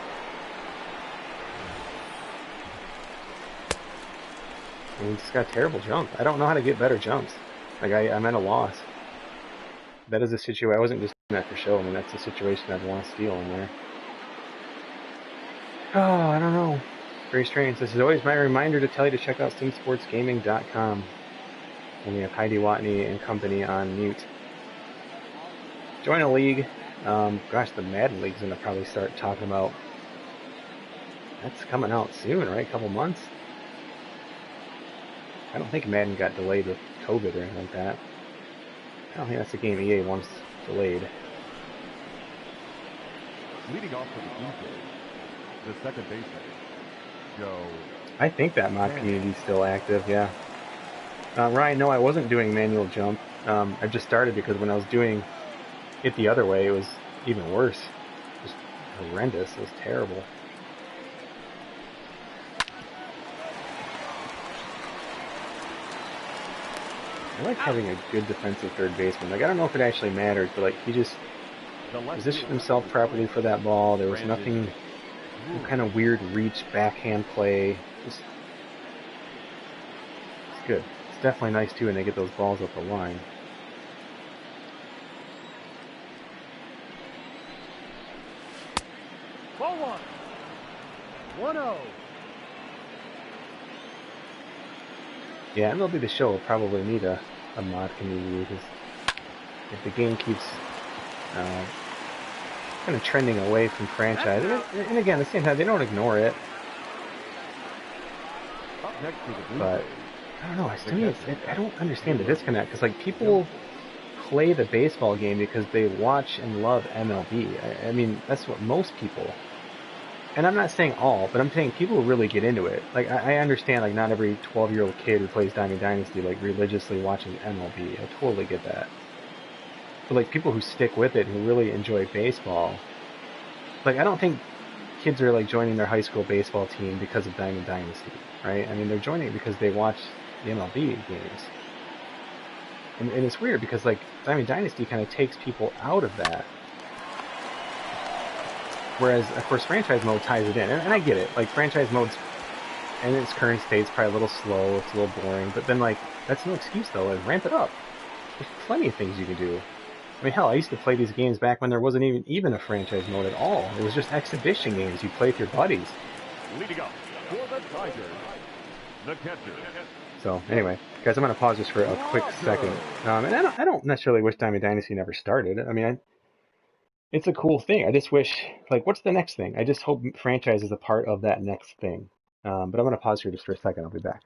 I mean, he's got a terrible jump. I don't know how to get better jumps. Like, I'm at a loss. That is a situation. I wasn't just doing that for show. I mean, that's a situation I'd want to steal in there. Oh, I don't know. Very strange. This is always my reminder to tell you to check out StimSportsGaming.com. And we have Heidi Watney and company on mute. Join a league. Gosh, the Madden League's going to probably start talking about... That's coming out soon, right? A couple months? I don't think Madden got delayed with COVID or anything like that. I don't think that's a game EA wants delayed. Leading off for the Eagles, the second baseman, Joe. I think that mod community is still active, yeah. Ryan, no, I wasn't doing manual jump. I just started because when I was doing it the other way, it was even worse. Just horrendous. It was terrible. I like having a good defensive third baseman. Like, I don't know if it actually matters, but like he just positioned himself properly for that ball. There was nothing some kind of weird reach backhand play. Just, it's good. It's definitely nice too when they get those balls up the line. Ball one. 1-0. Yeah, MLB The Show will probably need a mod community because if the game keeps kind of trending away from franchise, and again, at the same time, they don't ignore it. Up next to the Blue But Jays. I don't know. To me, I don't understand the disconnect because like people play the baseball game because they watch and love MLB. I mean, that's what most people. And I'm not saying all, but I'm saying people really get into it. Like I understand, like not every 12-year-old kid who plays Diamond Dynasty like religiously watches MLB. I totally get that. But like people who stick with it, who really enjoy baseball, like I don't think kids are like joining their high school baseball team because of Diamond Dynasty, right? I mean, they're joining it because they watch the MLB games. And it's weird because like Diamond Dynasty kind of takes people out of that. Whereas, of course, franchise mode ties it in. And I get it. Like, franchise mode's, in its current state, is probably a little slow, it's a little boring. But then, like, that's no excuse, though. Like, ramp it up. There's plenty of things you can do. I mean, hell, I used to play these games back when there wasn't even a franchise mode at all. It was just exhibition games you play with your buddies. Leading up for the Tigers, the catcher. So, anyway, guys, I'm going to pause this for a quick second. And I don't necessarily wish Diamond Dynasty never started. I mean, it's a cool thing. I just wish, like, what's the next thing? I just hope franchise is a part of that next thing. But I'm going to pause here just for a second. I'll be back.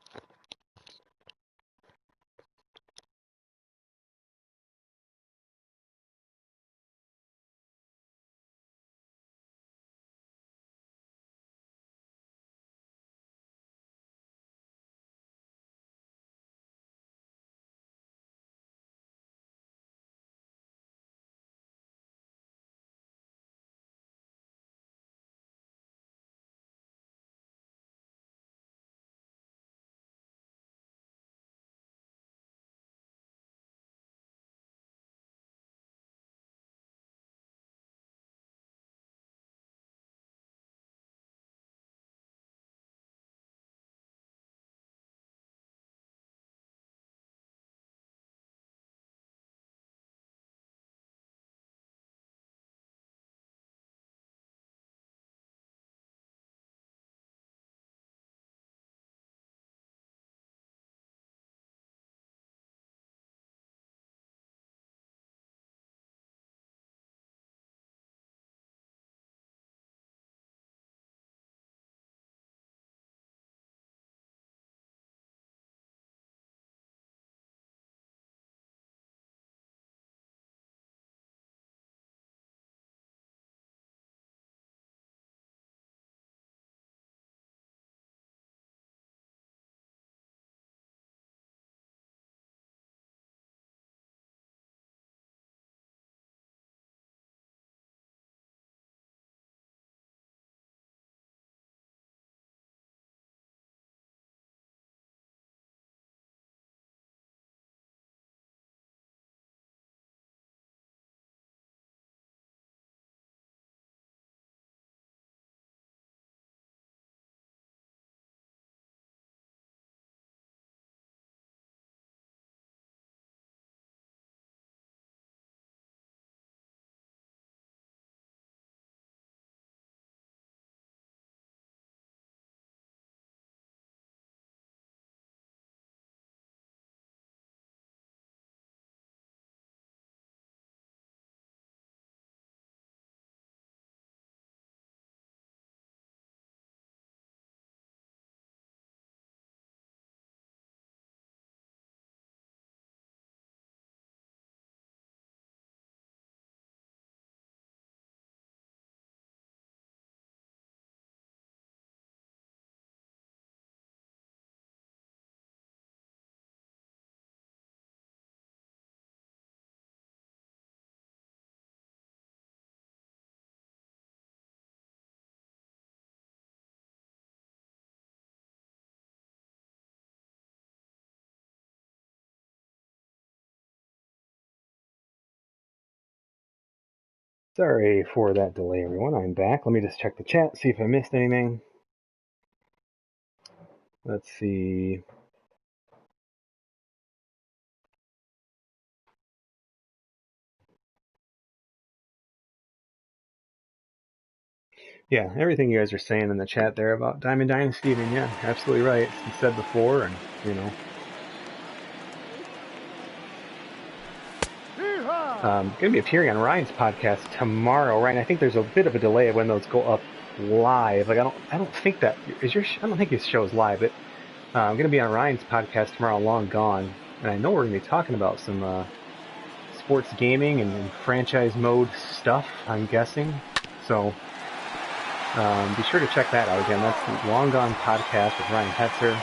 Sorry for that delay, everyone. I'm back. Let me just check the chat, see if I missed anything. Let's see. Yeah, everything you guys are saying in the chat there about Diamond Dynasty, I mean, yeah, absolutely right. It's been said before, and, you know. Going to be appearing on Ryan's podcast tomorrow, Ryan. I think there's a bit of a delay of when those go up live. Like, I don't think that is your. I don't think his show is live, but I'm going to be on Ryan's podcast tomorrow, Long Gone, and I know we're going to be talking about some sports gaming and franchise mode stuff. I'm guessing, so be sure to check that out again. That's the Long Gone podcast with Ryan Hetzer.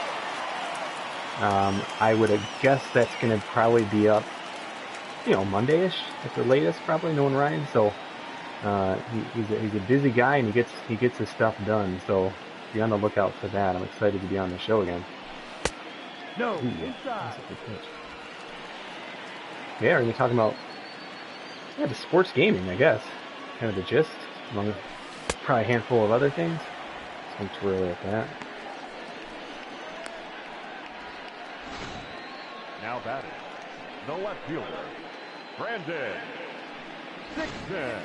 I would guess that's going to probably be up, you know, Monday-ish at the latest, probably, knowing Ryan. So he's a busy guy, and he gets his stuff done. So be on the lookout for that. I'm excited to be on the show again. No, inside. Yeah, we're gonna be talking about the sports gaming, I guess. Kind of the gist, among probably a handful of other things. So I'm too early at that. Now batting, the left fielder, Brandon Dixon.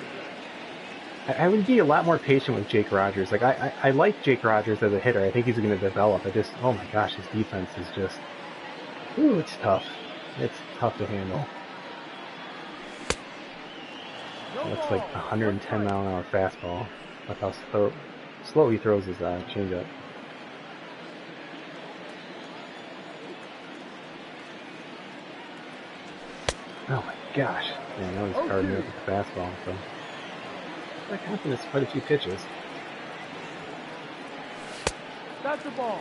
I would be a lot more patient with Jake Rogers. Like, I like Jake Rogers as a hitter. I think he's going to develop. Oh my gosh, his defense is just, ooh, it's tough. It's tough to handle. Looks like 110 mile an hour fastball. Look how slow he throws his changeup. Oh my gosh. Yeah, now he's carding it with the fastball. So that confidence, quite a few pitches. That's the ball.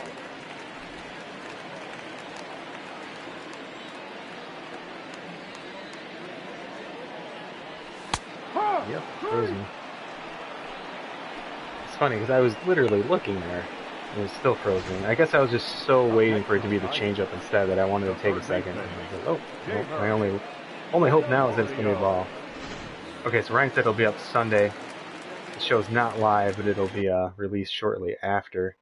Yep, throws me. It's funny because I was literally looking there, and it still froze me. I guess I was just so waiting for it to be the changeup instead that I wanted to take a second. And I was like, oh, well, my only hope now is that it's going to be a ball. Okay, so Ryan said it'll be up Sunday. The show's not live, but it'll be released shortly after.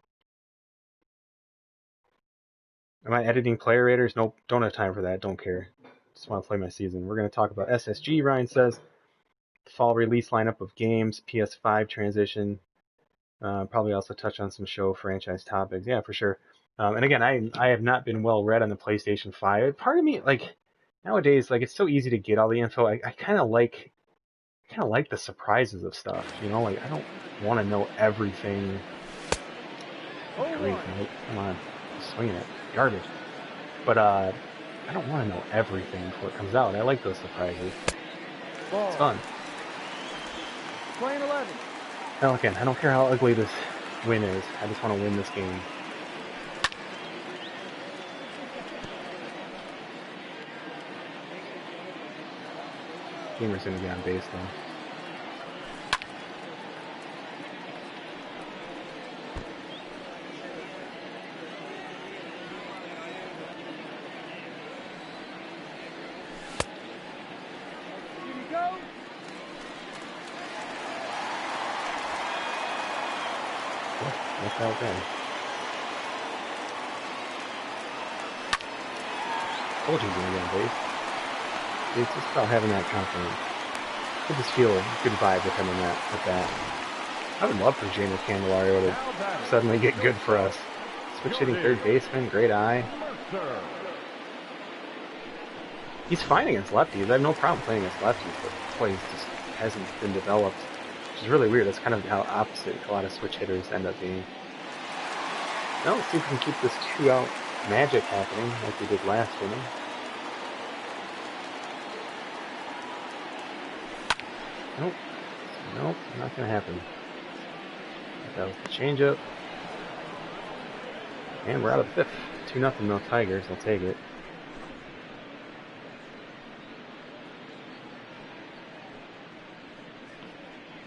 Am I editing player raters? Nope, don't have time for that. Don't care. Just want to play my season. We're going to talk about SSG, Ryan says. Fall release lineup of games, PS5 transition. Probably also touch on some show franchise topics. Yeah, for sure. And again, I have not been well read on the PlayStation 5. Part of me, like, nowadays, like, it's so easy to get all the info. I kind of like the surprises of stuff, you know? Like, I don't want to know everything. Grief, come on, swinging it, garbage. But I don't want to know everything before it comes out. I like those surprises. It's fun. Playing 11. Now again, I don't care how ugly this win is. I just want to win this game. Gamer's gonna get on base though. Here we go. What's out there? Told you he's gonna get on base. It's just about having that confidence. I just feel a good vibe with him in that. With that, I would love for Jamer Candelario to suddenly get good for us. Switch hitting third baseman, great eye. He's fine against lefties. I have no problem playing against lefties, but this play just hasn't been developed, which is really weird. That's kind of how opposite a lot of switch hitters end up being. Now let's see if we can keep this 2-out magic happening like we did last inning. Nope, not gonna happen. That was the changeup. And we're out of the fifth. 2-0 though, Tigers. I'll take it.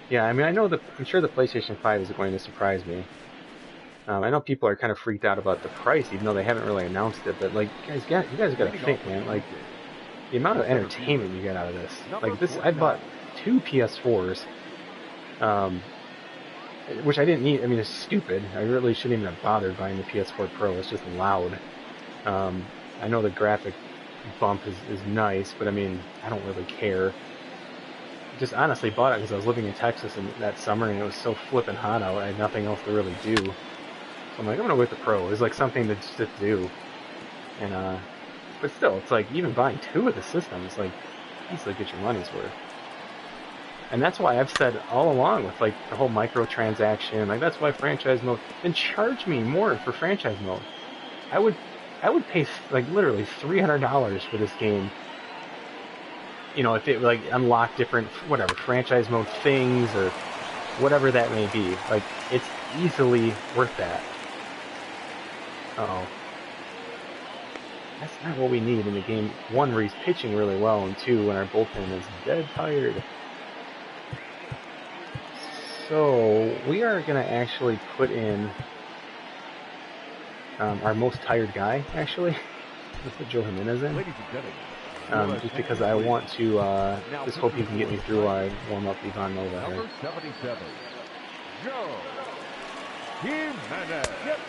Yeah, I mean, I'm sure the PlayStation 5 is going to surprise me. I know people are kind of freaked out about the price, even though they haven't really announced it. But like, you guys got to think, man. Like, the amount of entertainment you get out of this. Like this, I bought 2 PS4s, which I didn't need. I mean, it's stupid. I really shouldn't even have bothered buying the PS4 Pro. It's just loud. I know the graphic bump is nice, but I mean, I don't really care. Just honestly bought it because I was living in Texas that summer and it was so flipping hot out. I had nothing else to really do. So I'm like, I'm gonna go with the Pro. It's like something to just do. And but still, it's like even buying 2 of the system, it's like easily get your money's worth. And that's why I've said all along with like the whole microtransaction, like that's why franchise mode. Then charge me more for franchise mode. I would pay like literally $300 for this game. You know, if it like unlocked different whatever franchise mode things or whatever that may be, like it's easily worth that. Uh-oh. That's not what we need in the game. 1, where he's pitching really well, and 2, when our bullpen is dead tired. So we are going to actually put in our most tired guy, actually. Let's put Joe Jimenez in. Just because I want to just hope he can get me through while I warm up Ivan Nova here. Number 77, Joe Jimenez. Yep.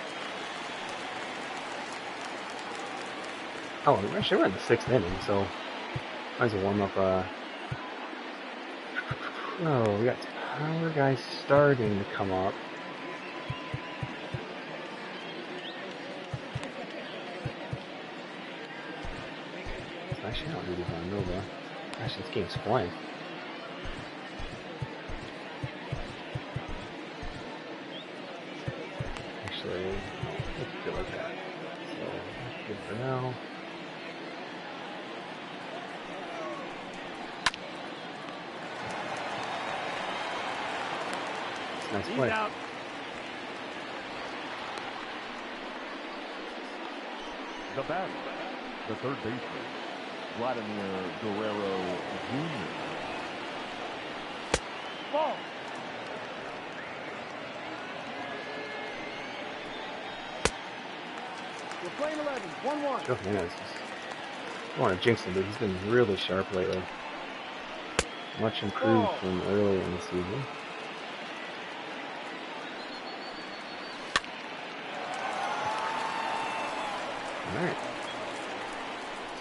Oh, actually we're in the 6th inning, so might as well warm up. Oh, we got power guys starting to come up. Actually, I don't need Ivan Nova. Actually, this game's flying. Actually, no, let's do it like that. So, that's good for now. Nice play. Out. The batter, the third baseman, Vladimir Guerrero Jr. Ball. We're playing 11, 1-1. Joe Jimenez. I don't want to jinx him, but he's been really sharp lately. Much improved from earlier in the season. Alright.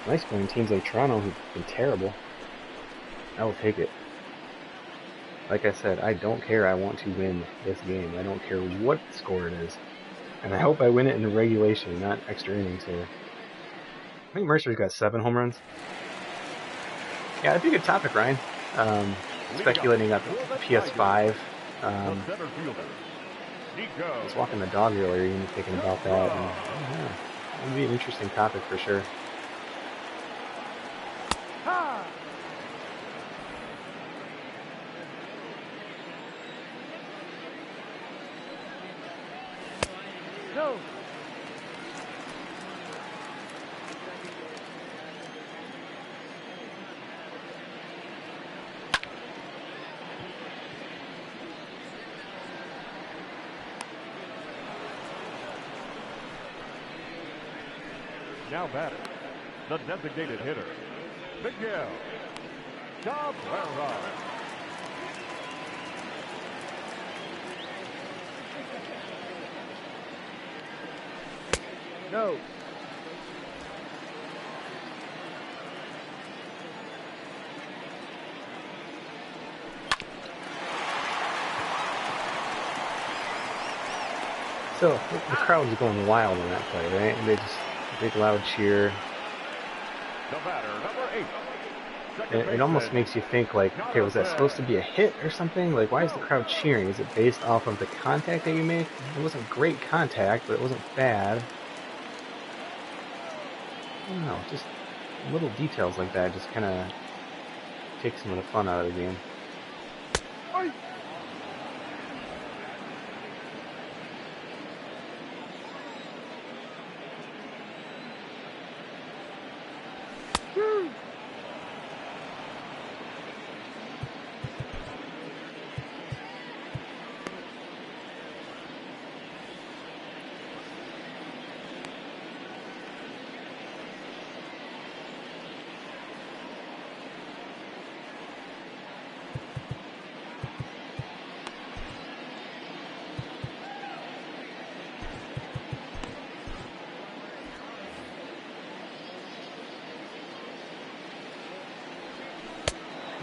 Nice playing teams like Toronto who've been terrible. I will take it. Like I said, I don't care. I want to win this game. I don't care what score it is. And I hope I win it in regulation, not extra innings here. I think Mercer's got 7 home runs. Yeah, that'd be a good topic, Ryan. Speculating on the PS5. I was walking the dog earlier and thinking about that. And, yeah, that would be an interesting topic for sure. No. Now batter, the designated hitter, Miguel Cabrera. No. So, the crowd was going wild on that play, right? And they just, big loud cheer. The batter, number 8. It almost makes you think, like, okay, was that supposed to be a hit or something? Like, why is the crowd cheering? Is it based off of the contact that you make? It wasn't great contact, but it wasn't bad. I don't know, just little details like that just kind of take some of the fun out of the game.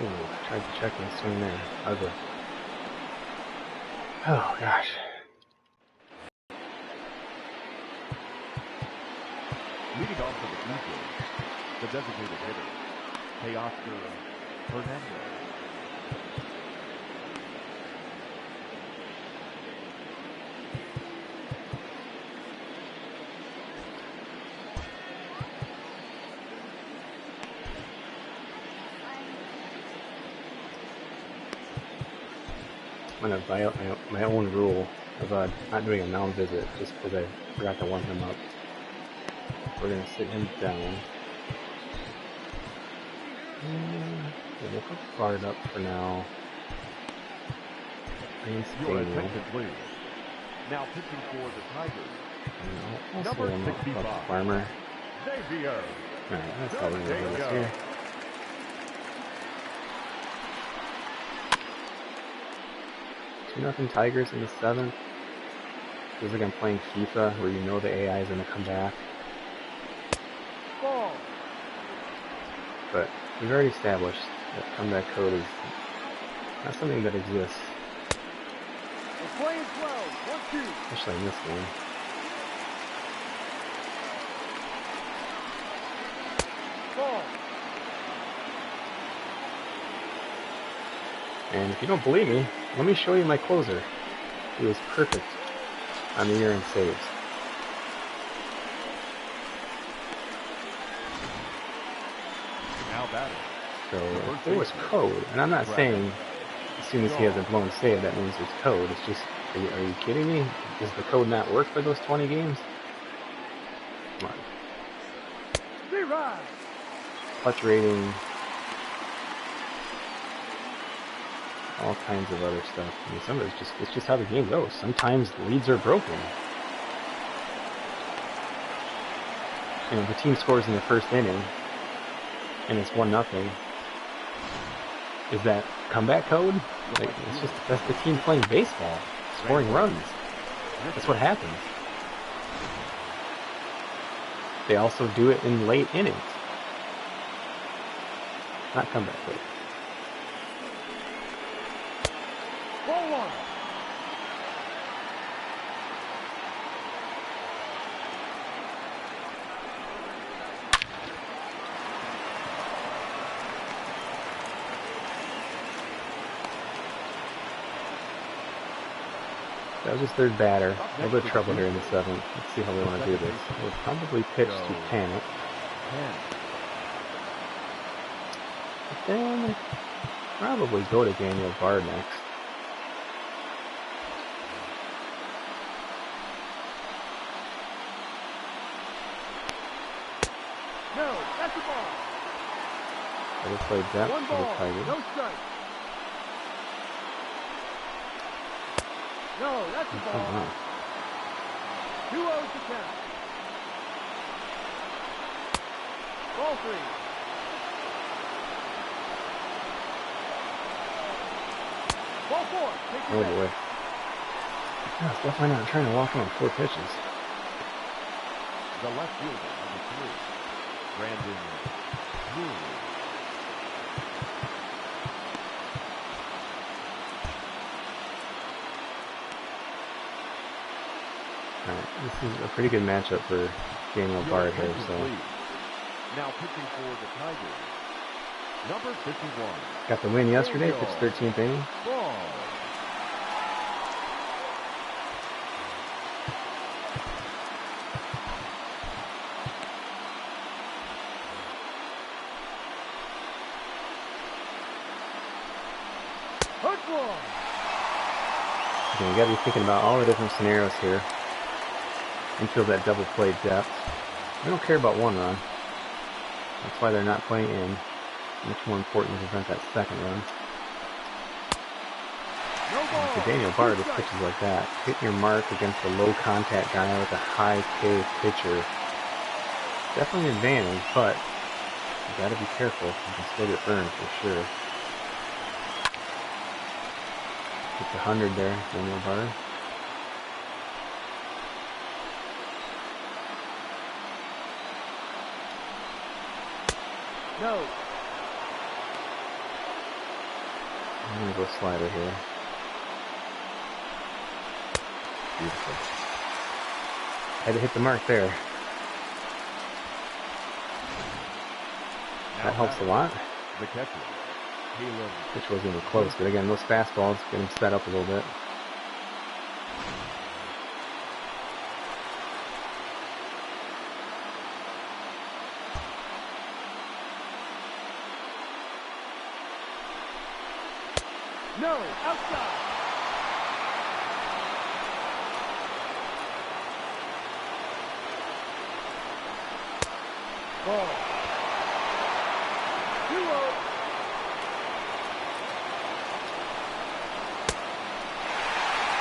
Ooh, tried to check my swing there. Ugly. Oh, gosh. Leading off for the Eagles, the designated hitter, Teoscar Hernandez. I'm going to violate my own rule of not doing a mound visit just because I forgot to warm him up. We're going to sit him down. We'll put Bard up for now. Your attention, please. Now pitching for the Tigers. Number 65. Farmer. Xavier. Alright, that's how we're going to do this here. 2-0 Tigers in the 7th. Feels like I'm playing FIFA where you know the AI is going to come back. Ball. But we've already established that comeback code is not something that exists. We're playing 12. 1-2. Especially in this game. Ball. And if you don't believe me, let me show you my closer. He was perfect on the year in saves. Now batting. So if there was code, and I'm not saying as soon as he has a blown save that means there's code. It's just, are you kidding me? Does the code not work for those 20 games? Come on. Right. Clutch rating, all kinds of other stuff. I mean, some of it's just how the game goes. Sometimes leads are broken. You know, if the team scores in the first inning and it's 1-0, is that comeback code? Like, it's just, that's the team playing baseball, scoring runs. That's what happens. They also do it in late innings. Not comeback code. Ball 1. That was his third batter. A little bit of trouble here in the 7th. Let's see how we want to do this. We'll probably pitch to Panic. But then probably go to Daniel Bard next. No, that's the ball. Better play depth One for the ball. Tigers. No strike. No, that's the ball. 2-0 to count. Ball 3. Ball 4. Take Oh your boy. No, it's definitely not trying to walk him on 4 pitches. The left fielder, number 3, Brandon Lowe. Alright, this is a pretty good matchup for Daniel Bard here, so. Now pitching for the Tigers, number 51. Got the win yesterday, pitched 13th inning. Ball. Okay, you gotta be thinking about all the different scenarios here. Infield that double play depth. They don't care about 1 run. That's why they're not playing in. Much more important to prevent that 2nd run. And for Daniel Bard, with pitches like that, hit your mark against a low contact guy with a high K pitcher. Definitely an advantage, but you gotta be careful. You can still get burned for sure. Hit the 100 there, Daniel Bard. No. I'm gonna go slider here. Beautiful. Had to hit the mark there. That helps a lot. The catcher, Which wasn't even close, but again, those fastballs get him set up a little bit. No, outside. Ball. 2-0.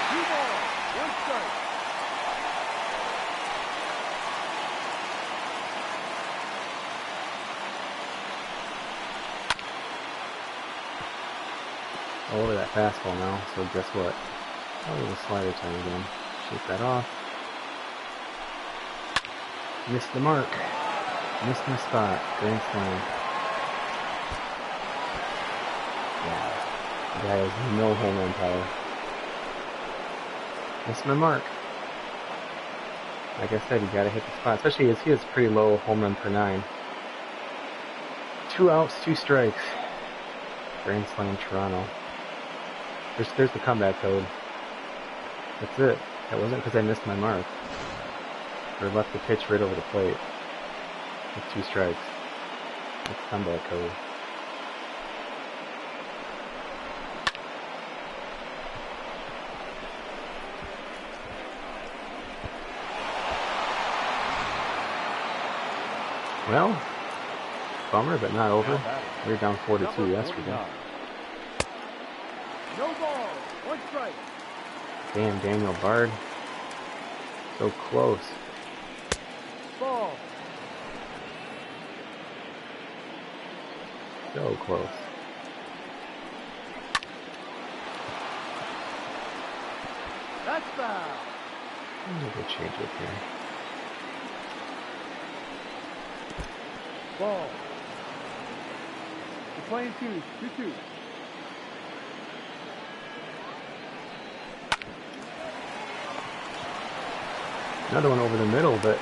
Two balls, one strike. Over that fastball now, so guess what? Oh, the slider time again. Shake that off. Missed the mark. Missed my spot. Grand slam. Yeah. The guy has no home run power. Missed my mark. Like I said, you gotta hit the spot, especially as he has pretty low home run per 9. 2 outs, 2 strikes. Grand slam Toronto. There's the comeback code. That's it. That wasn't because I missed my mark. Or left the pitch right over the plate. With 2 strikes. That's comeback code. Well, bummer, but not over. We were down 4-2 yesterday. No ball, one strike. Damn, Daniel Bard. So close. Ball. So close. That's foul. Good change up here. Ball. We're playing 2-2. Another one over the middle, but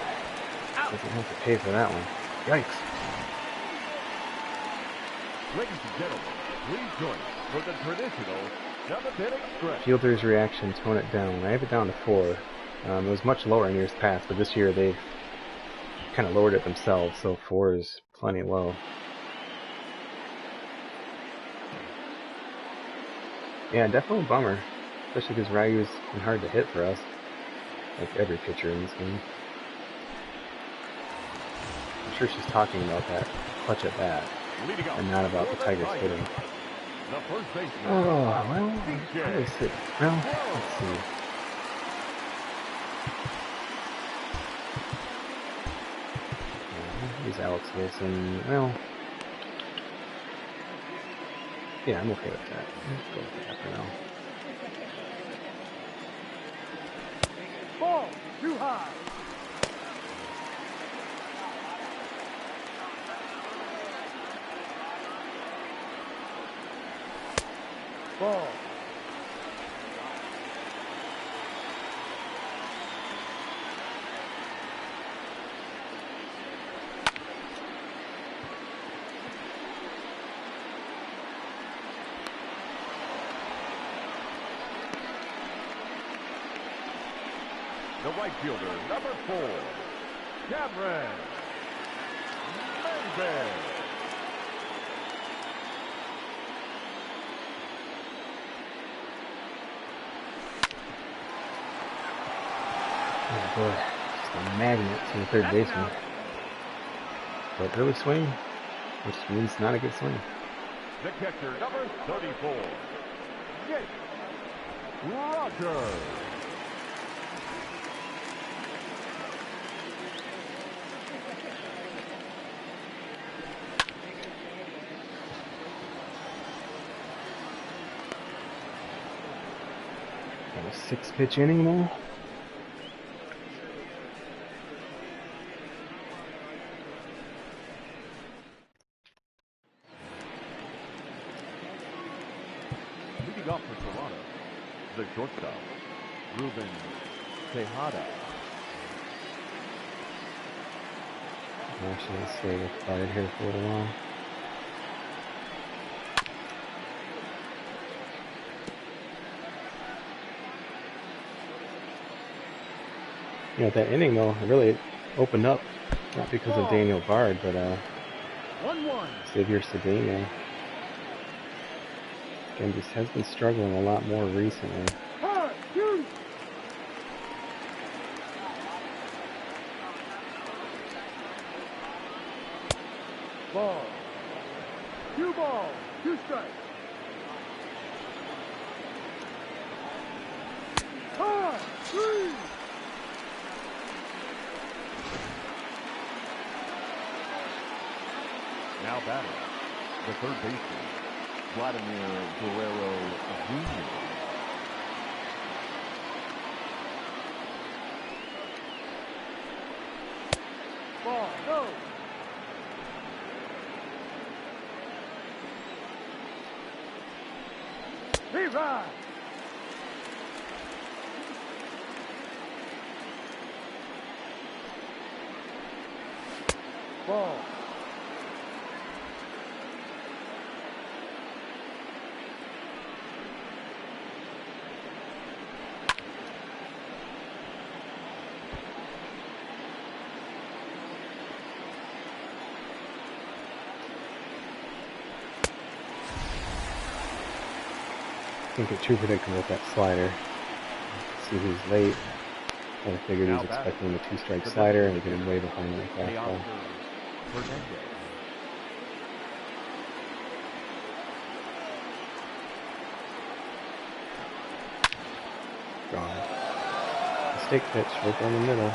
doesn't have to pay for that one. Yikes. ladies and gentlemen, please join us for the traditional 7th-inning stretch. Fielder's reaction, tone it down. I have it down to 4. It was much lower in years past, but this year they've kind of lowered it themselves, so 4 is plenty low. Yeah, definitely a bummer, especially because Ryu's been hard to hit for us, like every pitcher in this game. I'm sure she's talking about that clutch at bat, and not about the Tigers hitting. Oh, well, how is it? Well, let's see. He's Alex Wilson. Well, yeah, I'm okay with that. Let's go with that for now. Ball, too high. Ball. The right fielder, number 4, Cameron Maybin. Oh boy, just a magnet to the third baseman. But early swing, which means not a good swing. The catcher, number 34, Jake Rogers. Got a 6-pitch inning now. The shortstop, Ruben Tejada. Actually, let's stay with Bard here for a little while. You know, that inning though, it really opened up, not because of Daniel Bard, but 1-1. Xavier Cedeno. Again, just has been struggling a lot more recently. Ball. 2 balls, 2 strikes. High, 3. Now batting, the third baseman, Vladimir Guerrero Jr. Ball, no. He rides. Ball. I think it's too predictable with that slider. See who's late. I figured he was expecting the 2-strike slider and he get him way behind the fastball. Gone. Mistake pitch right down the middle.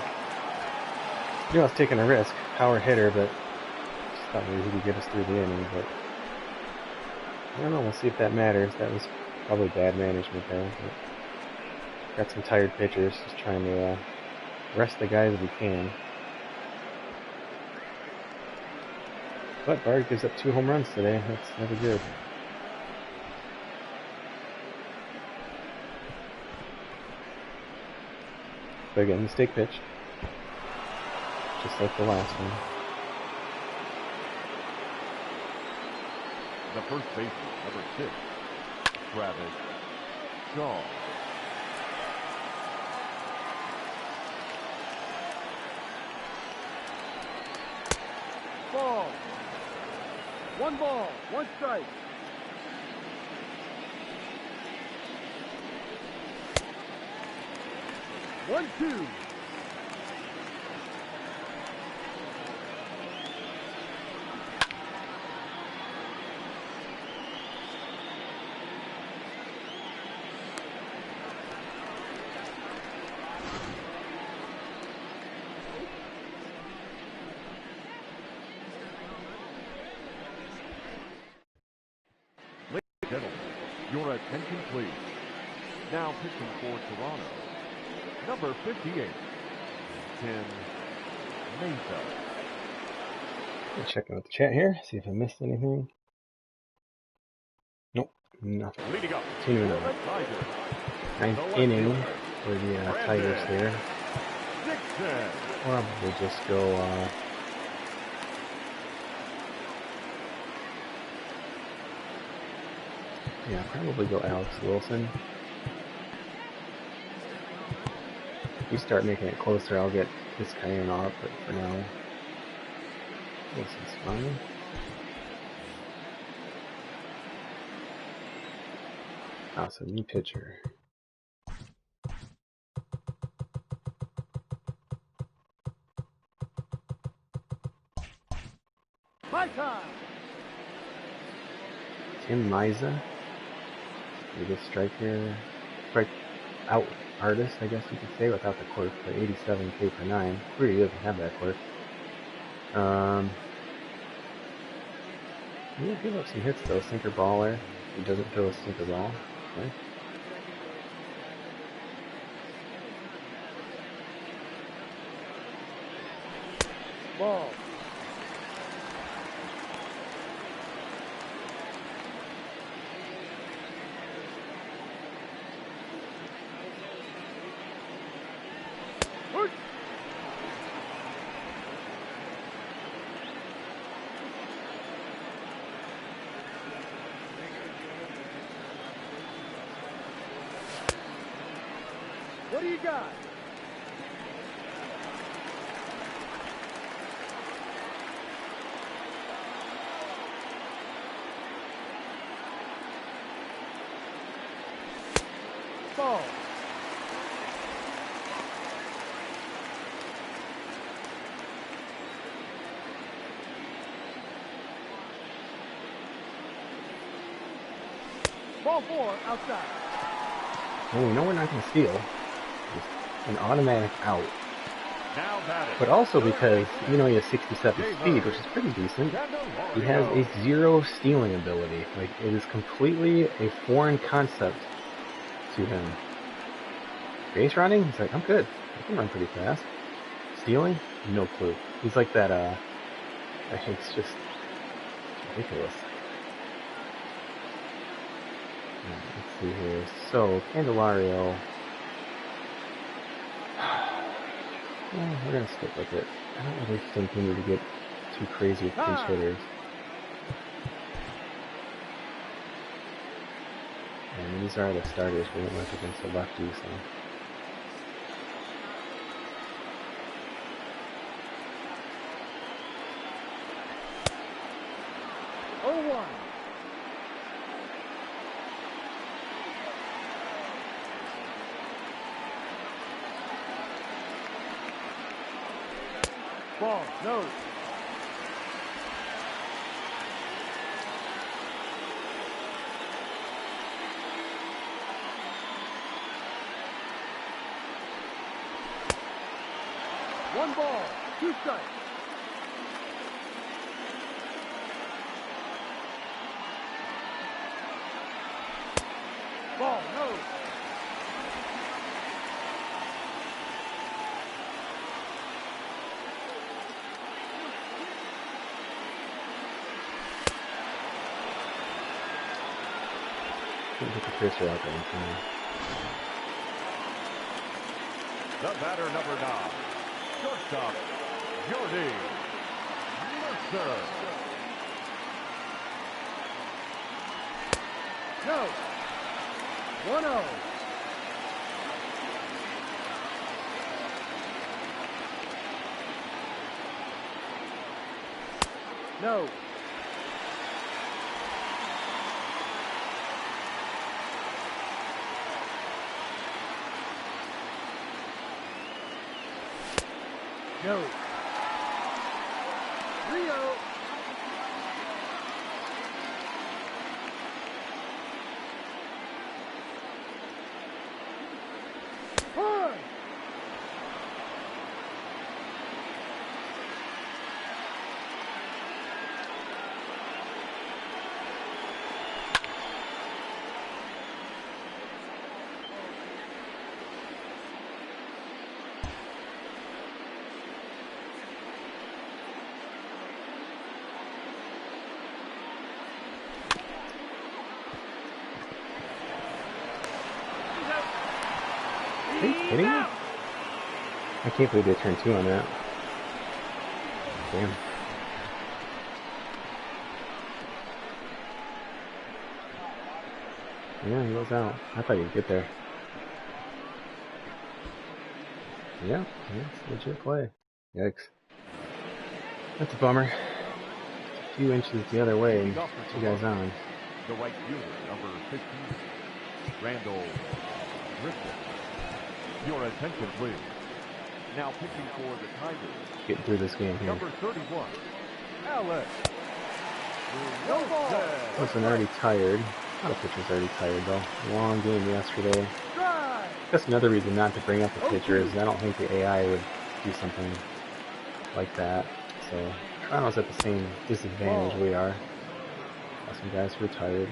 You know, I was taking a risk. Power hitter, but just thought maybe he could get us through the inning. But I don't know. We'll see if that matters. That was probably bad management there. But got some tired pitchers. Just trying to rest the guys if we can. But Bard gives up 2 home runs today. That's never good. But again, mistake pitch. Just like the last one. The first baseman, number 6, Travis Shaw. Ball. 1 ball, 1 strike. One, 2. Gentlemen, your attention please. Now pitching for Toronto, number 58, Tim Mesa. Checking out the chat here, see if I missed anything. Nope, nothing. Leading up, 2-0. Tigers. 9th inning for the Tigers here. Dixon. Probably just go yeah, probably go Alex Wilson. If we start making it closer, I'll get this Cayenne off, but for now, Wilson's fine. Awesome, new pitcher. My time. Tim Mesa. We get strike out artist, I guess you could say, without the quirk, but 87K per 9. Pretty doesn't have that quirk. He'll give up some hits though. Sinker baller. He doesn't throw a sinker ball. Okay. Ball. do you got? Ball. Ball 4, outside. Well, we know we're not going to steal. Just an automatic out. Now batting. But also because, you know, he has 67 speed, which is pretty decent. He has a 0 stealing ability. Like, it is completely a foreign concept to him. Base running? He's like, I'm good. I can run pretty fast. Stealing? No clue. He's like that, it's just ridiculous. Let's see here. So, Candelario. Well, we're going to stick with it. I don't really think we need to get too crazy with pinch hitters. And these are the starters. We don't work against the lefties, so. Ball, no. One ball, 2 strikes. Ball, no. Can't get the cursor out there in time. The batter, number 9. Shortstop, Jordy Mercer. No. 1-0. No. No. Rio. Push. Are you kidding me? I can't believe they turned 2 on that. Damn. Yeah, he was out. I thought he'd get there. Yeah, it's legit play. Yikes. That's a bummer. A few inches the other way and 2 guys on. The right fielder, number 15, Randall Griffin. Your attention, please. Now pitching for the Tigers. Getting through this game here. Number 31, Alex. No ball. Wasn't already tired. A lot of pitchers already tired though. Long game yesterday. Drive. That's another reason not to bring up the pitchers. I don't think the AI would do something like that. So Toronto's at the same disadvantage we are. Got some guys retired.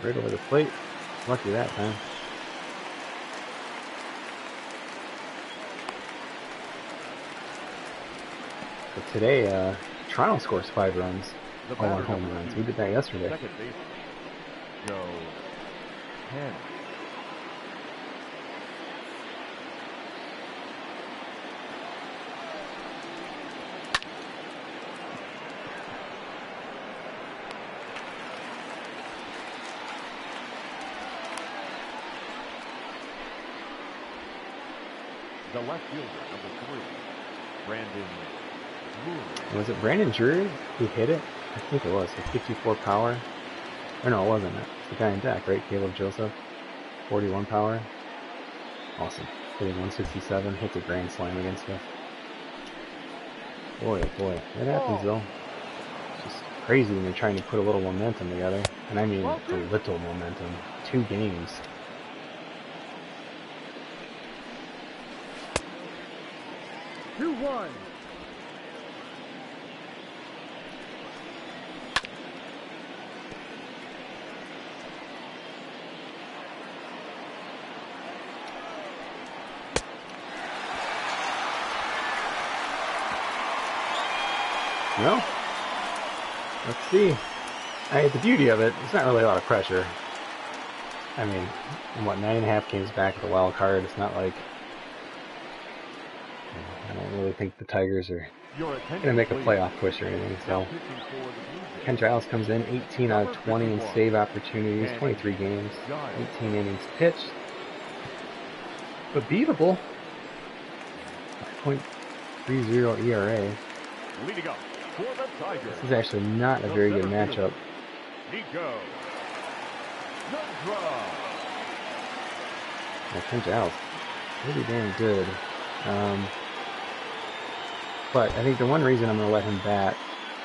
Right over the plate. Lucky that time. But today, Toronto scores 5 runs. All on home runs. We did that yesterday. Second base, Joe Penn. The left fielder, number 3, Brandon Lowe. Was it Brandon Drury who hit it? I think it was. So 54 power. Or no, it wasn't. It's the guy in deck, right? Caleb Joseph. 41 power. Awesome. Hitting 167. Hits a grand slam against us. Boy, oh boy. That happens though. It's just crazy when you're trying to put a little momentum together. And I mean a little momentum. 2 games. Two one. Well, let's see. The beauty of it, it's not really a lot of pressure. I mean, what, 9.5 games back at the wild card, it's not like, I don't really think the Tigers are going to make a playoff push or anything, so. Ken Giles comes in, 18 out of 20 in save opportunities, 23 games, 18 innings pitched. But beatable. 5.30 ERA. Leading up for the Tigers. This is actually not a very good matchup. Nico. Ken Giles, pretty damn good. But I think the one reason I'm going to let him bat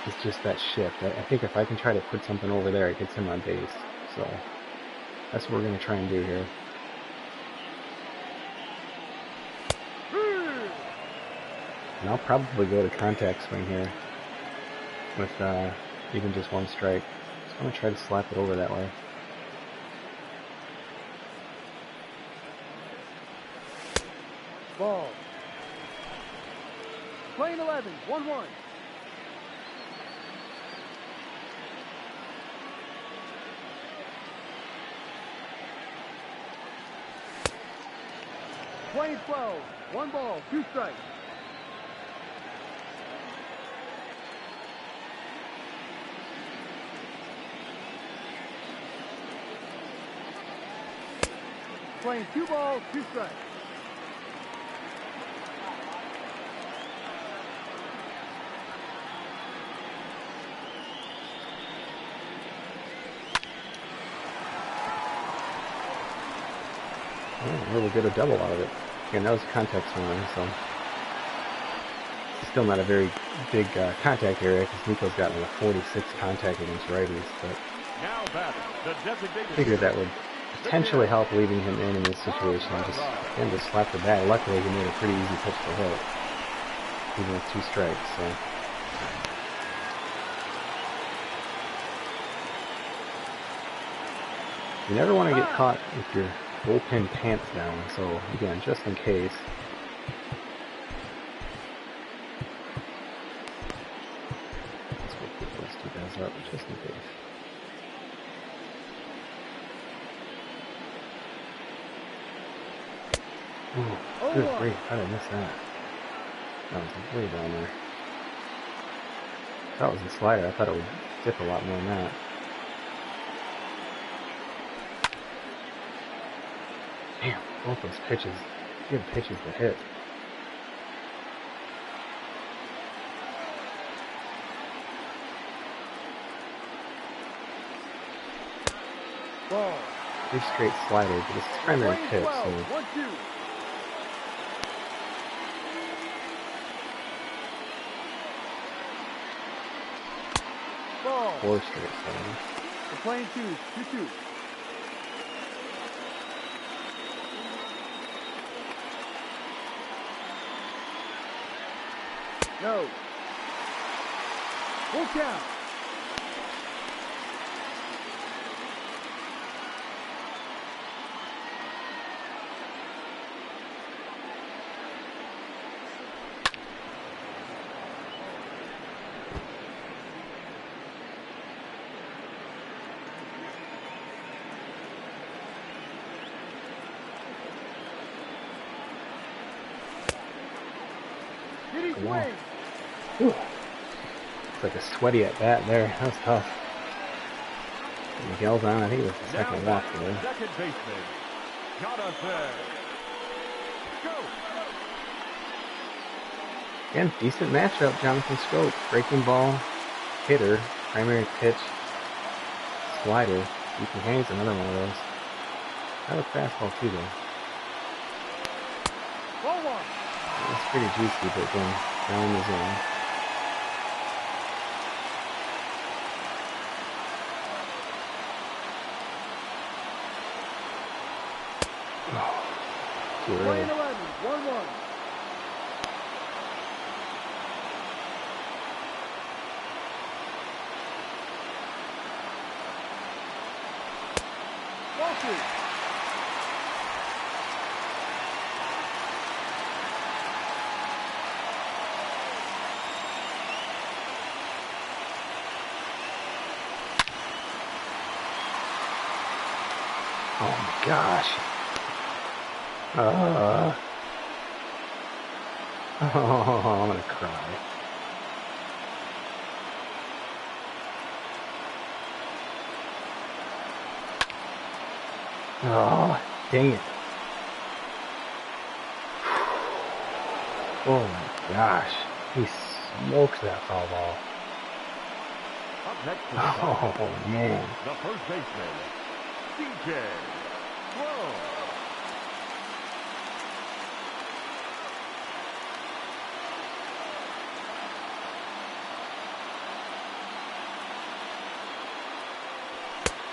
is just that shift. I think if I can try to put something over there, it gets him on base. So that's what we're going to try and do here. And I'll probably go to contact swing here with even just 1 strike. Just going to try to slap it over that way. Ball. Playing 11, 1-1. Playing 12, 1 ball, 2 strikes. Playing 2 balls, 2 strikes. Really get a double out of it. Again, that was contact swinging, so still not a very big contact area because Nico's got like a 46 contact against righties, but figured that would potentially help leaving him in this situation. Just slap the bat. Luckily, he made a pretty easy pitch to hit, even with 2 strikes. So. You never want to get caught with your bullpen pants down, so again, just in case. Let's go put those 2 guys up, just in case. Ooh, good grief, how did I miss that? That was way down there. That was the slider, I thought it would dip a lot more than that. Damn, both those pitches, good pitches to hit. Ball. 3 straight sliders, but it's primary pitch, so 1-2. Ball. 4 straight sliders. We're playing 2-2. No. Full count. Did he swing? Whew. It's like a sweaty at bat there. That was tough. Miguel's on. I think it was the second walk today. Second baseman, Jonathan. Go. Again, decent matchup, Jonathan Scope. Breaking ball, hitter, primary pitch, slider. Ethan Hayes, another one of those. That was fastball too, though. Ball one. It's pretty juicy, but again, down in the zone. Too early. Playing 11, 1-1. Ball two. Oh my gosh. Oh, I'm gonna cry. Oh, dang it. Oh my gosh. He smokes that foul ball. Up next to the Oh man. the first baseman, DJ Lowe.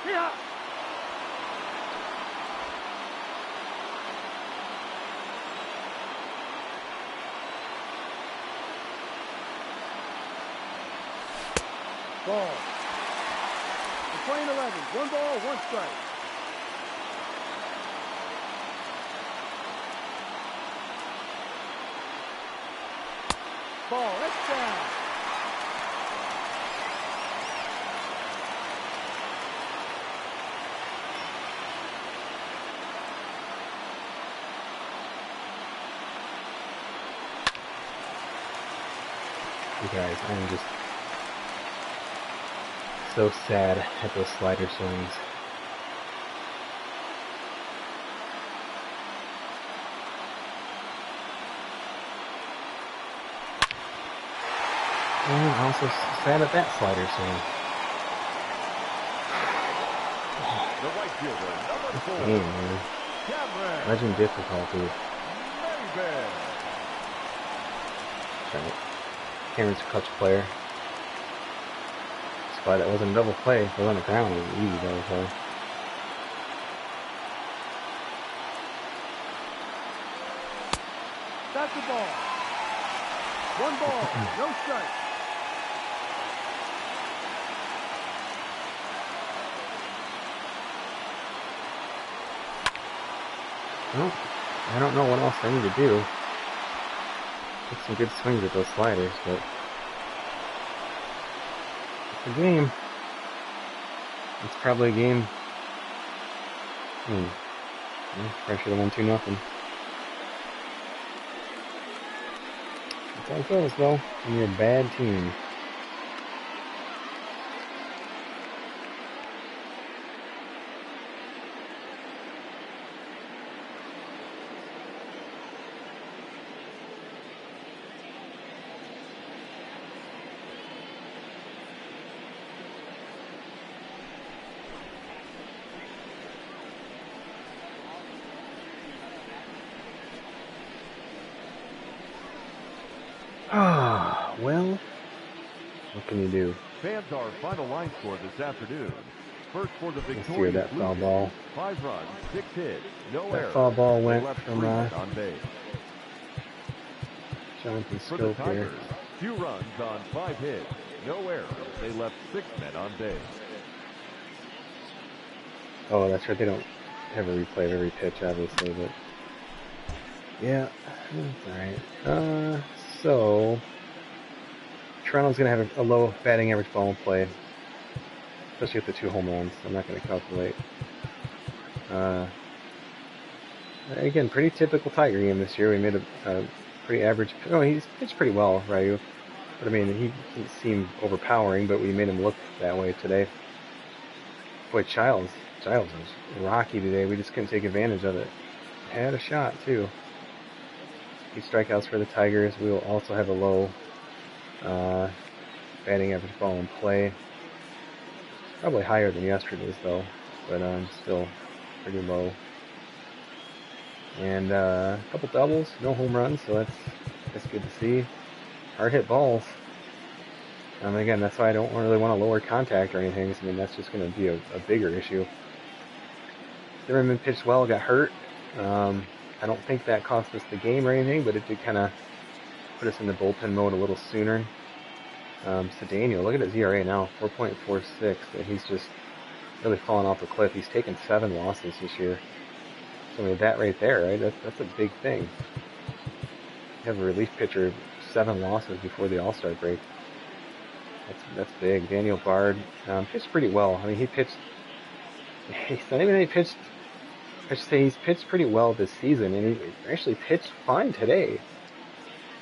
Yeah. Ball. We're playing 11, 1 ball, 1 strike. Ball, that's down. You guys, I'm just so sad at those slider swings. And I'm also sad at that slider swing. The right fielder, number 4, Damn, man. Cameron Legend difficulty. Maybe. Right. Cameron's a clutch player. That's why that wasn't a double play. If it was on the ground, it was an easy double play. That's the ball. 1 ball, no strike. Well, I don't know what else I need to do. Took some good swings at those sliders, but it's a game. It's probably a game. Probably should have won 2-0. That's how it goes, though, when you're a bad team. Ah, well, what can you do? Fans, our final line score this afternoon. First for the Let's see where victorious that foul Blue ball. Jays, 5 runs, 6 hits, no That errors. foul ball They went left from 3 men on base. Jonathan For the Scope here. Tigers, 2 runs on 5 hits, no errors. They left 6 men on base. Oh, that's right. They don't have a replay of every pitch, obviously, but yeah, that's alright. So Toronto's gonna have a low batting average ball in play, especially with the 2 home runs. I'm not gonna calculate. Again, pretty typical Tiger game this year. We made a pretty average. Oh, he's pitched pretty well, Ryu. But I mean, he didn't seem overpowering, but we made him look that way today. Boy, Childs was rocky today. We just couldn't take advantage of it. Had a shot too. few strikeouts for the Tigers. We will also have a low batting average ball in play. Probably higher than yesterday's though, but still pretty low. And a couple doubles, no home runs, so that's good to see. Hard hit balls. Again, that's why I don't really want to lower contact or anything. I mean, that's just going to be a bigger issue. Zimmerman pitched well, got hurt. I don't think that cost us the game or anything, but it did kind of put us in the bullpen mode a little sooner. So Daniel, look at his ERA now, 4.46. He's just really fallen off a cliff. He's taken 7 losses this year. So I mean, that right there, right? That's a big thing. You have a relief pitcher 7 losses before the All-Star break. That's big. Daniel Bard pitched pretty well. I mean, he pitched. He's not even he pitched. I should say he's pitched pretty well this season, and he actually pitched fine today.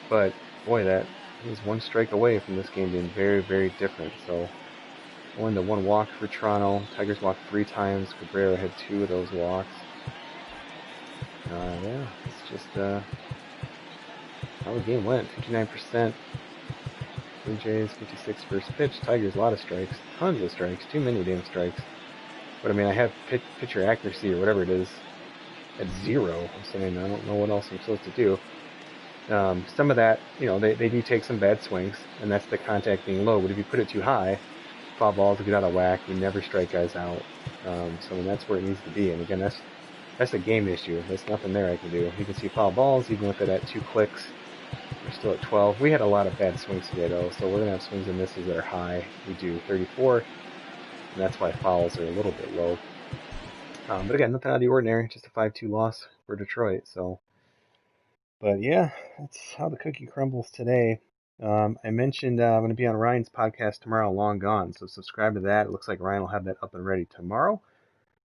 But boy, that he's 1 strike away from this game being very, very different. So only the 1 walk for Toronto. Tigers walked 3 times. Cabrera had 2 of those walks. Yeah, it's just how the game went. 59%. Blue Jays 56 first pitch. Tigers a lot of strikes, tons of strikes, too many damn strikes. But I mean, I have pitcher accuracy or whatever it is at 0. So I mean, I don't know what else I'm supposed to do. Some of that, you know, they do take some bad swings, and that's the contact being low. But if you put it too high, foul balls will get out of whack. You never strike guys out. So I mean, that's where it needs to be. And again, that's a game issue. There's nothing there I can do. You can see foul balls, even with it at 2 clicks. We're still at 12. We had a lot of bad swings today, though, so we're going to have swings and misses that are high. We do 34, and that's why fouls are a little bit low. But again, nothing out of the ordinary, just a 5-2 loss for Detroit. So, but yeah, that's how the cookie crumbles today. I mentioned I'm going to be on Ryan's podcast tomorrow, Long Gone, so subscribe to that. It looks like Ryan will have that up and ready tomorrow.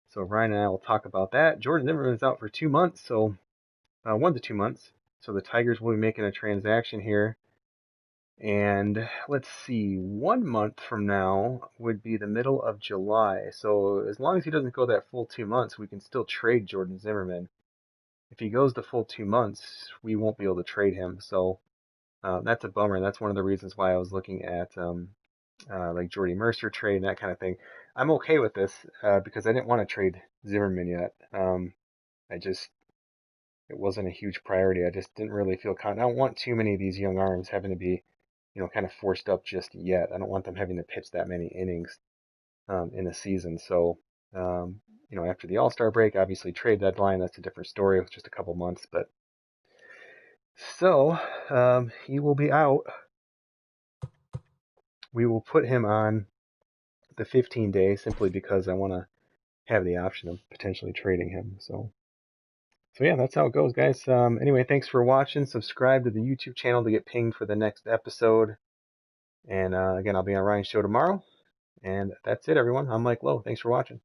So Ryan and I will talk about that. Jordan Zimmerman's out for 2 months, so 1 to 2 months. So the Tigers will be making a transaction here. And let's see, 1 month from now would be the middle of July. So as long as he doesn't go that full 2 months, we can still trade Jordan Zimmerman. If he goes the full 2 months, we won't be able to trade him. So that's a bummer. That's one of the reasons why I was looking at like Jordy Mercer trade and that kind of thing. I'm okay with this because I didn't want to trade Zimmerman yet. It wasn't a huge priority. I just didn't really feel confident. I don't want too many of these young arms having to be, you know, kind of forced up just yet. I don't want them having to pitch that many innings in a season. So, you know, after the All-Star break, obviously trade deadline, that's a different story. It's just a couple months, but so he will be out. We will put him on the 15-day simply because I want to have the option of potentially trading him. So yeah, that's how it goes, guys. Anyway, thanks for watching. Subscribe to the YouTube channel to get pinged for the next episode. And again, I'll be on Ryan's show tomorrow. And that's it, everyone. I'm Mike Lowe. Thanks for watching.